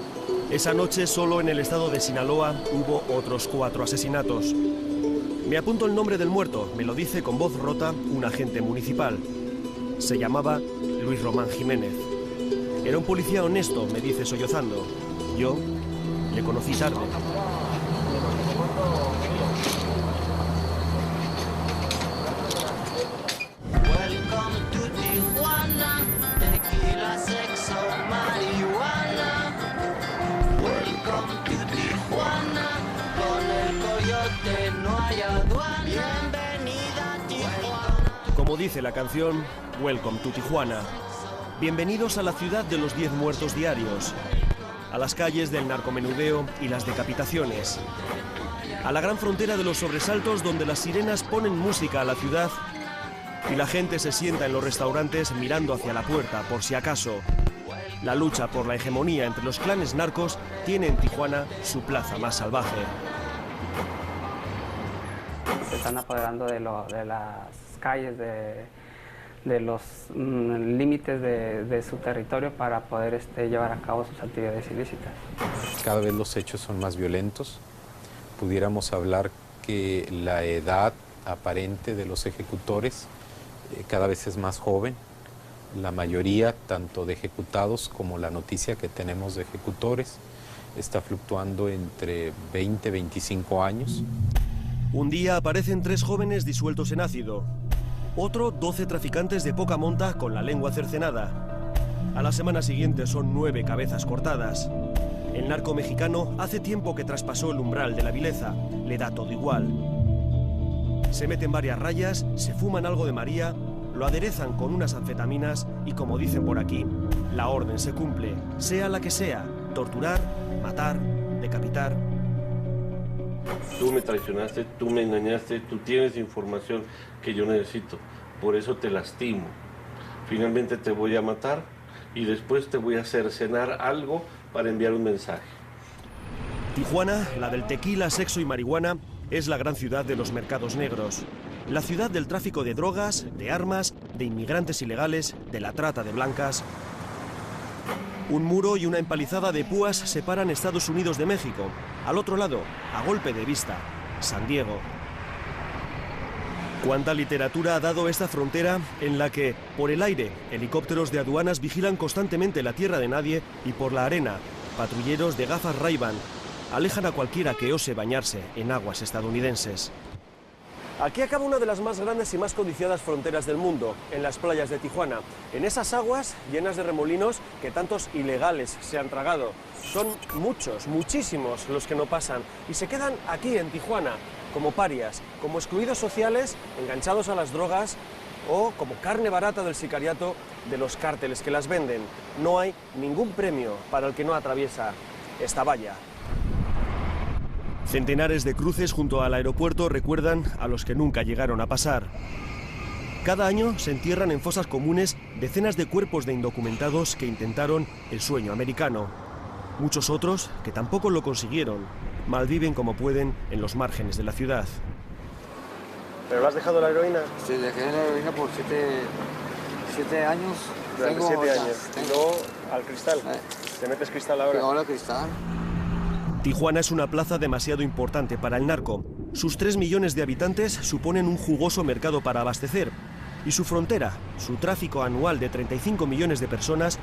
Esa noche solo en el estado de Sinaloa hubo otros 4 asesinatos. Me apunto el nombre del muerto, me lo dice con voz rota un agente municipal. Se llamaba Luis Román Jiménez. Era un policía honesto, me dice sollozando. Yo le conocí tarde. Welcome to Tijuana, tequila, sexo, marihuana. Welcome to Tijuana, con el coyote no hay aduana. Bienvenida a Tijuana. Como dice la canción, Welcome to Tijuana. Bienvenidos a la ciudad de los 10 muertos diarios. A las calles del narcomenudeo y las decapitaciones. A la gran frontera de los sobresaltos donde las sirenas ponen música a la ciudad y la gente se sienta en los restaurantes mirando hacia la puerta por si acaso. La lucha por la hegemonía entre los clanes narcos tiene en Tijuana su plaza más salvaje. Se están apoderando de las calles, de los límites de su territorio para poder llevar a cabo sus actividades ilícitas. Cada vez los hechos son más violentos. Pudiéramos hablar que la edad aparente de los ejecutores cada vez es más joven. La mayoría, tanto de ejecutados como la noticia que tenemos de ejecutores, está fluctuando entre 20 y 25 años. Un día aparecen 3 jóvenes disueltos en ácido. Otro, 12 traficantes de poca monta con la lengua cercenada. A la semana siguiente son 9 cabezas cortadas. El narco mexicano hace tiempo que traspasó el umbral de la vileza. Le da todo igual. Se meten varias rayas, se fuman algo de María, lo aderezan con unas anfetaminas y, como dicen por aquí, la orden se cumple, sea la que sea: torturar, matar, decapitar. Tú me traicionaste, tú me engañaste, tú tienes información que yo necesito, por eso te lastimo. Finalmente te voy a matar y después te voy a hacer cenar algo para enviar un mensaje. Tijuana, la del tequila, sexo y marihuana, es la gran ciudad de los mercados negros. La ciudad del tráfico de drogas, de armas, de inmigrantes ilegales, de la trata de blancas. Un muro y una empalizada de púas separan Estados Unidos de México. Al otro lado, a golpe de vista, San Diego. ¿Cuánta literatura ha dado esta frontera en la que, por el aire, helicópteros de aduanas vigilan constantemente la tierra de nadie y por la arena, patrulleros de gafas Ray-Ban alejan a cualquiera que ose bañarse en aguas estadounidenses? Aquí acaba una de las más grandes y más codiciadas fronteras del mundo, en las playas de Tijuana. En esas aguas llenas de remolinos que tantos ilegales se han tragado. Son muchos, muchísimos los que no pasan y se quedan aquí en Tijuana, como parias, como excluidos sociales, enganchados a las drogas o como carne barata del sicariato de los cárteles que las venden. No hay ningún premio para el que no atraviesa esta valla. Centenares de cruces junto al aeropuerto recuerdan a los que nunca llegaron a pasar. Cada año se entierran en fosas comunes decenas de cuerpos de indocumentados que intentaron el sueño americano. Muchos otros, que tampoco lo consiguieron, malviven como pueden en los márgenes de la ciudad. ¿Pero lo has dejado la heroína? Sí, dejé la heroína por 7 años. Durante 7 años. Y luego al cristal. ¿Te metes cristal ahora? Ahora cristal. Tijuana es una plaza demasiado importante para el narco. Sus 3 millones de habitantes suponen un jugoso mercado para abastecer. Y su frontera, su tráfico anual de 35 millones de personas,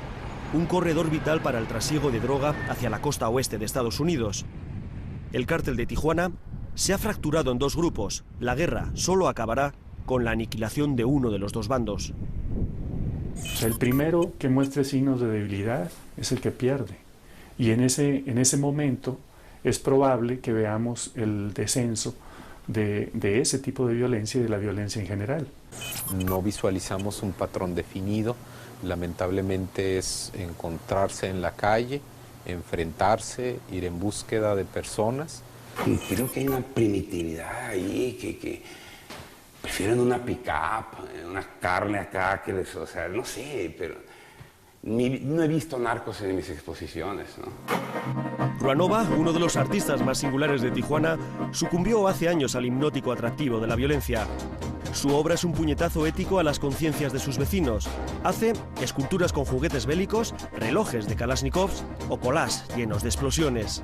un corredor vital para el trasiego de droga hacia la costa oeste de Estados Unidos. El cártel de Tijuana se ha fracturado en 2 grupos. La guerra solo acabará con la aniquilación de uno de los 2 bandos. El primero que muestre signos de debilidad es el que pierde. Y en ese momento es probable que veamos el descenso de ese tipo de violencia y de la violencia en general. No visualizamos un patrón definido. Lamentablemente es encontrarse en la calle, enfrentarse, ir en búsqueda de personas. Y creo que hay una primitividad ahí que prefieren una pick-up, una carne acá, o sea, no sé, pero no he visto narcos en mis exposiciones, ¿no? Ruanova, uno de los artistas más singulares de Tijuana, sucumbió hace años al hipnótico atractivo de la violencia. Su obra es un puñetazo ético a las conciencias de sus vecinos. Hace esculturas con juguetes bélicos, relojes de Kalashnikovs o collages llenos de explosiones.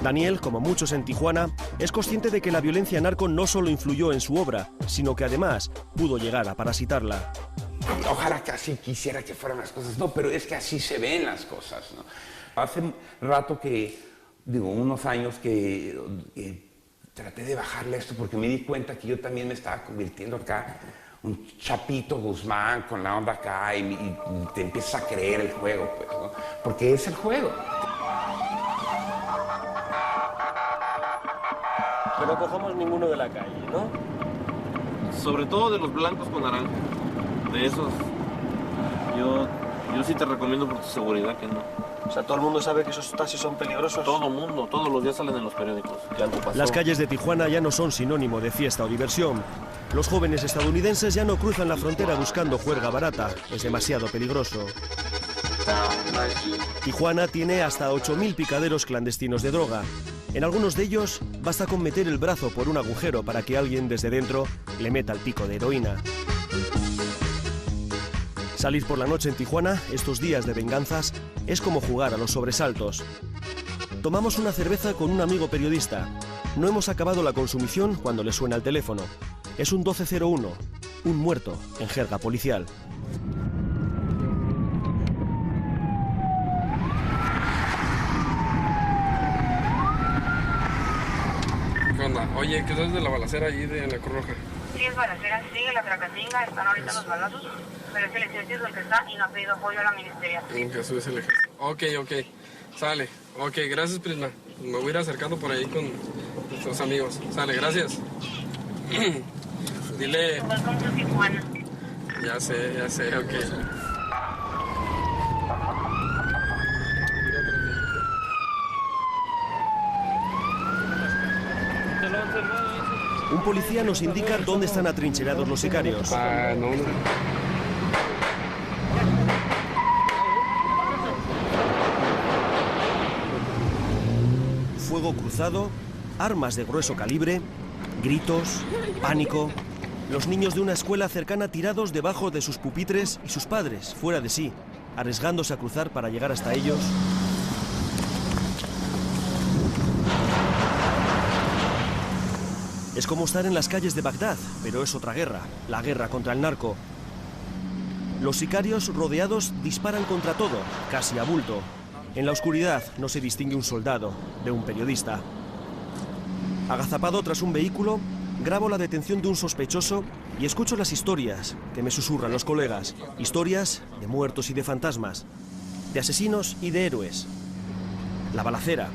Daniel, como muchos en Tijuana, es consciente de que la violencia narco no solo influyó en su obra, sino que además pudo llegar a parasitarla. Ojalá que así quisiera que fueran las cosas, no, pero es que así se ven las cosas, ¿no? Hace rato unos años que traté de bajarle esto porque me di cuenta que yo también me estaba convirtiendo acá un Chapito Guzmán con la onda acá y te empiezas a creer el juego, pues, ¿no? Porque es el juego. Que no cojamos ninguno de la calle, ¿no? Sobre todo de los blancos con naranja. De esos, yo sí te recomiendo por tu seguridad que no. O sea, todo el mundo sabe que esos taxis son peligrosos. Todo el mundo, todos los días salen en los periódicos. Que algo pasó. Las calles de Tijuana ya no son sinónimo de fiesta o diversión. Los jóvenes estadounidenses ya no cruzan la frontera buscando juerga barata. Es demasiado peligroso. Tijuana tiene hasta 8.000 picaderos clandestinos de droga. En algunos de ellos basta con meter el brazo por un agujero para que alguien desde dentro le meta el pico de heroína. Salir por la noche en Tijuana, estos días de venganzas, es como jugar a los sobresaltos. Tomamos una cerveza con un amigo periodista. No hemos acabado la consumición cuando le suena el teléfono. Es un 1201, un muerto en jerga policial. ¿Qué onda? Oye, ¿qué sabes de la balacera allí de la Cruz Roja? Sí, es balacera, sigue la Tracatinga, están ahorita los balazos, pero es el ejército el que está y no ha pedido apoyo a la ministerial. Jesús es el ejército. Ok, sale. Ok, gracias, Prisma. Me voy a ir acercando por ahí con nuestros amigos. Sale, gracias. Dile... Welcome to Tijuana. Ya sé, ok. Un policía nos indica dónde están atrincherados los sicarios. Fuego cruzado, armas de grueso calibre, gritos, pánico. Los niños de una escuela cercana tirados debajo de sus pupitres y sus padres, fuera de sí, arriesgándose a cruzar para llegar hasta ellos. Es como estar en las calles de Bagdad, pero es otra guerra, la guerra contra el narco. Los sicarios rodeados disparan contra todo, casi a bulto. En la oscuridad no se distingue un soldado de un periodista. Agazapado tras un vehículo, grabo la detención de un sospechoso y escucho las historias que me susurran los colegas. Historias de muertos y de fantasmas, de asesinos y de héroes. La balacera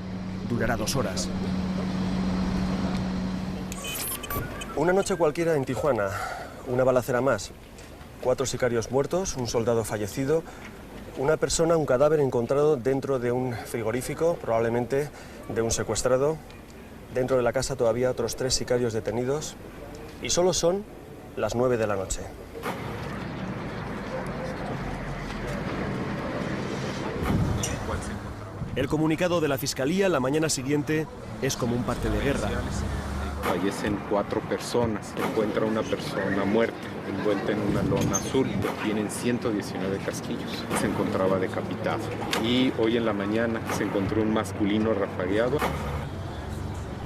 durará 2 horas. Una noche cualquiera en Tijuana, una balacera más. 4 sicarios muertos, un soldado fallecido, una persona, un cadáver encontrado dentro de un frigorífico, probablemente de un secuestrado. Dentro de la casa todavía otros 3 sicarios detenidos y solo son las 9 de la noche. El comunicado de la Fiscalía la mañana siguiente es como un parte de guerra. Fallecen 4 personas, se encuentra una persona muerta, envuelta en una lona azul, tienen 119 casquillos, se encontraba decapitado. Y hoy en la mañana se encontró un masculino rafagueado.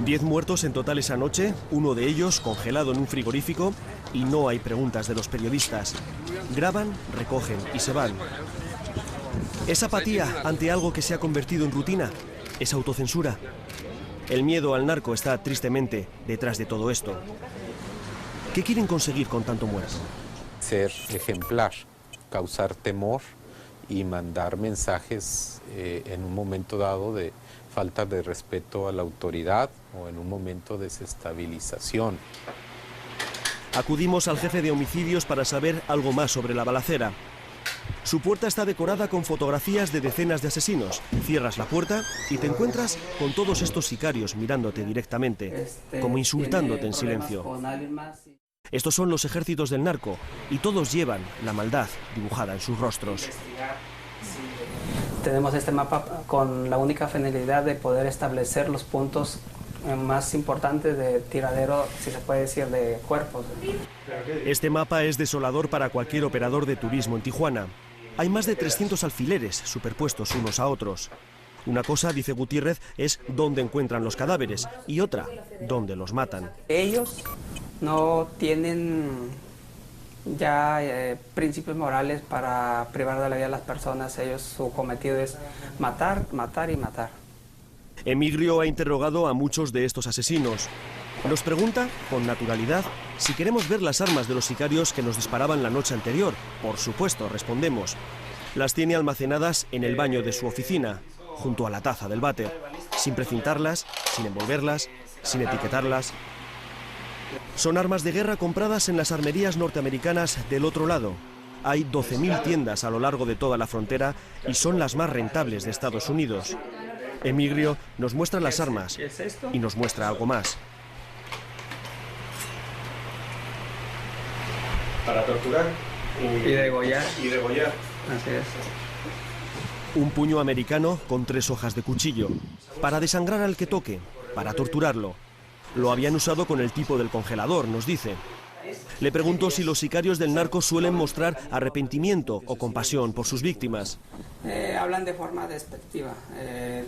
10 muertos en total esa noche, uno de ellos congelado en un frigorífico, y no hay preguntas de los periodistas. Graban, recogen y se van. ¿Es apatía ante algo que se ha convertido en rutina? ¿Es autocensura? El miedo al narco está tristemente detrás de todo esto. ¿Qué quieren conseguir con tanto muerte? Ser ejemplar, causar temor y mandar mensajes en un momento dado de falta de respeto a la autoridad o en un momento de desestabilización. Acudimos al jefe de homicidios para saber algo más sobre la balacera. Su puerta está decorada con fotografías de decenas de asesinos. Cierras la puerta y te encuentras con todos estos sicarios mirándote directamente, como insultándote en silencio. Estos son los ejércitos del narco y todos llevan la maldad dibujada en sus rostros. Tenemos este mapa con la única finalidad de poder establecer los puntos más importantes de tiradero, si se puede decir, de cuerpos. Este mapa es desolador para cualquier operador de turismo en Tijuana. Hay más de 300 alfileres superpuestos unos a otros. Una cosa, dice Gutiérrez, es dónde encuentran los cadáveres y otra, dónde los matan. Ellos no tienen ya principios morales para privar de la vida a las personas. Ellos, su cometido es matar, matar y matar. Emigrio ha interrogado a muchos de estos asesinos. Nos pregunta, con naturalidad, si queremos ver las armas de los sicarios que nos disparaban la noche anterior. Por supuesto, respondemos. Las tiene almacenadas en el baño de su oficina, junto a la taza del váter, sin precintarlas, sin envolverlas, sin etiquetarlas. Son armas de guerra compradas en las armerías norteamericanas del otro lado. Hay 12.000 tiendas a lo largo de toda la frontera y son las más rentables de Estados Unidos. Emigrio nos muestra las armas y nos muestra algo más. Para torturar y degollar. Y degollar. Así es. Un puño americano con 3 hojas de cuchillo. Para desangrar al que toque, para torturarlo. Lo habían usado con el tipo del congelador, nos dice. Le pregunto si los sicarios del narco suelen mostrar arrepentimiento o compasión por sus víctimas. Hablan de forma despectiva.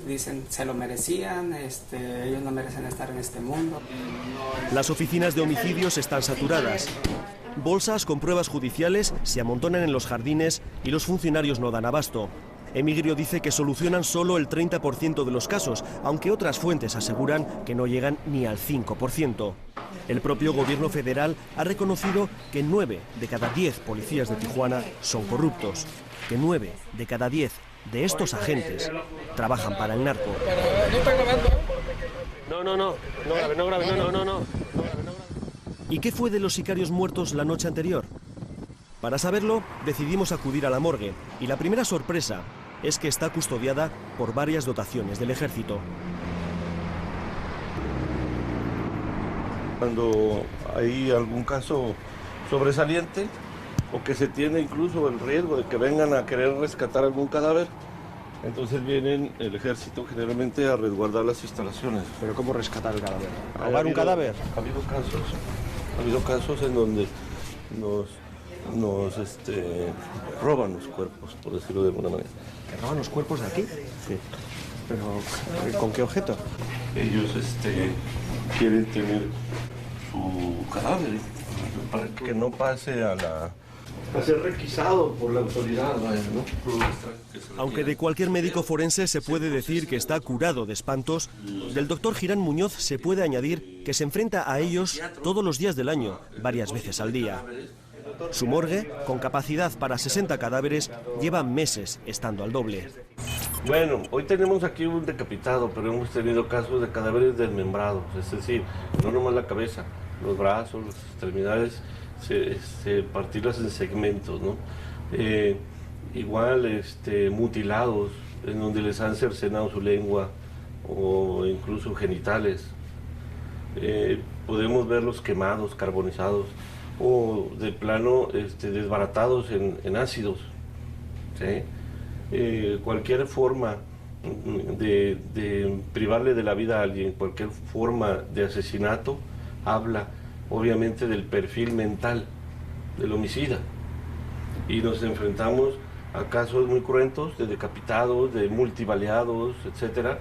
Dicen se lo merecían, ellos no merecen estar en este mundo. Las oficinas de homicidios están saturadas. Bolsas con pruebas judiciales se amontonan en los jardines y los funcionarios no dan abasto. Emigrio dice que solucionan solo el 30% de los casos, aunque otras fuentes aseguran que no llegan ni al 5%. El propio gobierno federal ha reconocido que 9 de cada 10 policías de Tijuana son corruptos, que 9 de cada 10 de estos agentes trabajan para el narco. No grabe. ¿Y qué fue de los sicarios muertos la noche anterior? Para saberlo, decidimos acudir a la morgue, y la primera sorpresa es que está custodiada por varias dotaciones del ejército. Cuando hay algún caso sobresaliente o que se tiene incluso el riesgo de que vengan a querer rescatar algún cadáver, Entonces vienen el ejército generalmente a resguardar las instalaciones. ¿Pero cómo rescatar el cadáver? ¿Ahogar un cadáver? Ha habido casos en donde nos roban los cuerpos, por decirlo de alguna manera. ¿Que roban los cuerpos de aquí? Sí. ¿Pero con qué objeto? Ellos quieren tener su cadáver para que no pase a ser requisado por la autoridad, ¿no? Aunque de cualquier médico forense se puede decir que está curado de espantos, del doctor Girán Muñoz se puede añadir que se enfrenta a ellos todos los días del año, varias veces al día. Su morgue, con capacidad para 60 cadáveres, lleva meses estando al doble. Bueno, hoy tenemos aquí un decapitado, pero hemos tenido casos de cadáveres desmembrados, es decir, no nomás la cabeza, los brazos, las extremidades, partirlas en segmentos, ¿no? Igual mutilados, en donde les han cercenado su lengua o incluso genitales. Podemos verlos quemados, carbonizados o de plano desbaratados en ácidos, ¿sí? Cualquier forma de privarle de la vida a alguien, cualquier forma de asesinato, habla obviamente del perfil mental del homicida. Y nos enfrentamos a casos muy cruentos de decapitados, de multibaleados, etcétera,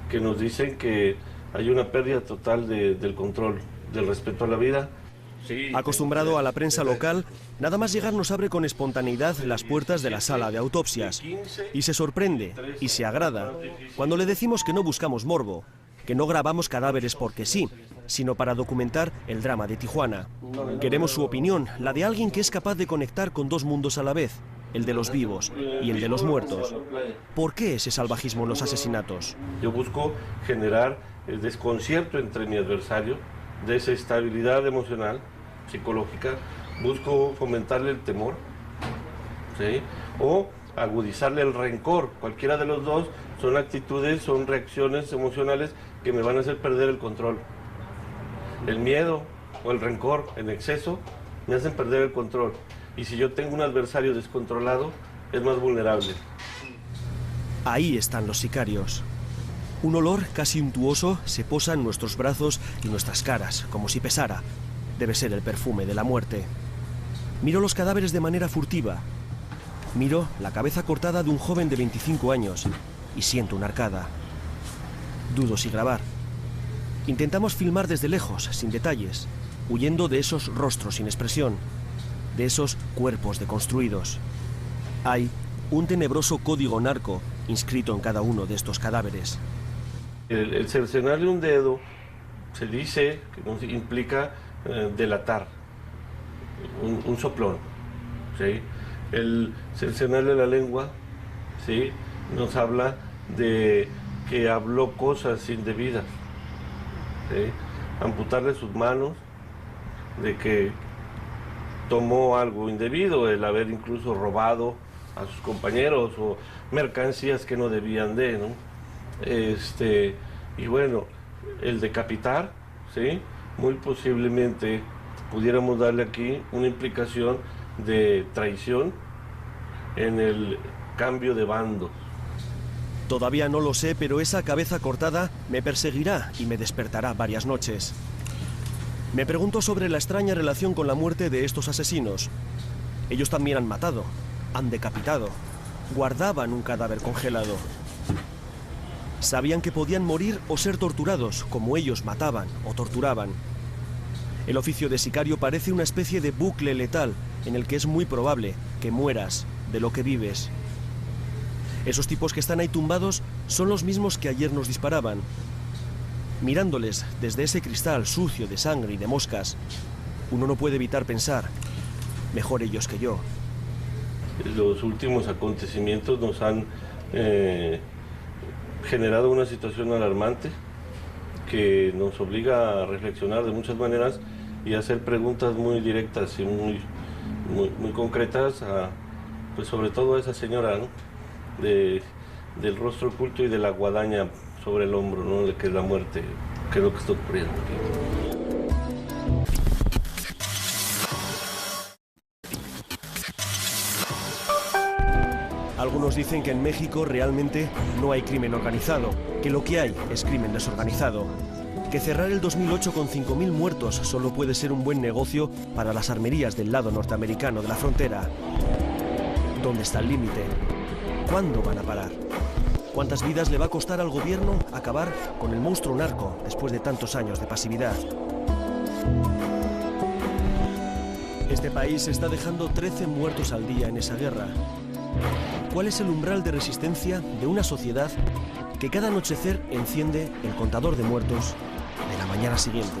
que nos dicen que hay una pérdida total del control, del respeto a la vida. Acostumbrado a la prensa local, nada más llegar nos abre con espontaneidad las puertas de la sala de autopsias y se sorprende y se agrada cuando le decimos que no buscamos morbo, que no grabamos cadáveres porque sí, sino para documentar el drama de Tijuana. Queremos su opinión, la de alguien que es capaz de conectar con dos mundos a la vez, el de los vivos y el de los muertos. ¿Por qué ese salvajismo en los asesinatos? Yo busco generar el desconcierto entre mi adversario, desestabilidad emocional, psicológica, busco fomentarle el temor, ¿sí? O agudizarle el rencor. Cualquiera de los dos son actitudes, son reacciones emocionales que me van a hacer perder el control. El miedo o el rencor en exceso me hacen perder el control. Y si yo tengo un adversario descontrolado, es más vulnerable. Ahí están los sicarios. Un olor casi untuoso se posa en nuestros brazos y nuestras caras, como si pesara. Debe ser el perfume de la muerte. Miro los cadáveres de manera furtiva. Miro la cabeza cortada de un joven de 25 años y siento una arcada. Dudo si grabar. Intentamos filmar desde lejos, sin detalles, huyendo de esos rostros sin expresión, de esos cuerpos deconstruidos. Hay un tenebroso código narco inscrito en cada uno de estos cadáveres. El cercenarle un dedo se dice que implica delatar, un soplón, ¿sí? El cercenarle la lengua, ¿sí?, nos habla de que habló cosas indebidas, ¿sí? Amputarle sus manos, de que tomó algo indebido, el haber incluso robado a sus compañeros o mercancías que no debían de, ¿no? Y bueno, el decapitar, ¿sí?, muy posiblemente pudiéramos darle aquí una implicación de traición en el cambio de bando. Todavía no lo sé, pero esa cabeza cortada me perseguirá y me despertará varias noches. Me pregunto sobre la extraña relación con la muerte de estos asesinos. Ellos también han matado, han decapitado, guardaban un cadáver congelado. Sabían que podían morir o ser torturados, como ellos mataban o torturaban. El oficio de sicario parece una especie de bucle letal en el que es muy probable que mueras de lo que vives. Esos tipos que están ahí tumbados son los mismos que ayer nos disparaban. Mirándoles desde ese cristal sucio de sangre y de moscas, uno no puede evitar pensar, mejor ellos que yo. Los últimos acontecimientos nos han generado una situación alarmante que nos obliga a reflexionar de muchas maneras y a hacer preguntas muy directas y muy concretas, pues sobre todo a esa señora, ¿no?, del rostro oculto y de la guadaña sobre el hombro, ¿no?, de que es la muerte, que es lo que está ocurriendo aquí. Algunos dicen que en México realmente no hay crimen organizado, que lo que hay es crimen desorganizado, que cerrar el 2008 con 5.000 muertos solo puede ser un buen negocio para las armerías del lado norteamericano de la frontera. ¿Dónde está el límite? ¿Cuándo van a parar? ¿Cuántas vidas le va a costar al gobierno acabar con el monstruo narco después de tantos años de pasividad? Este país está dejando 13 muertos al día en esa guerra. ¿Cuál es el umbral de resistencia de una sociedad que cada anochecer enciende el contador de muertos de la mañana siguiente?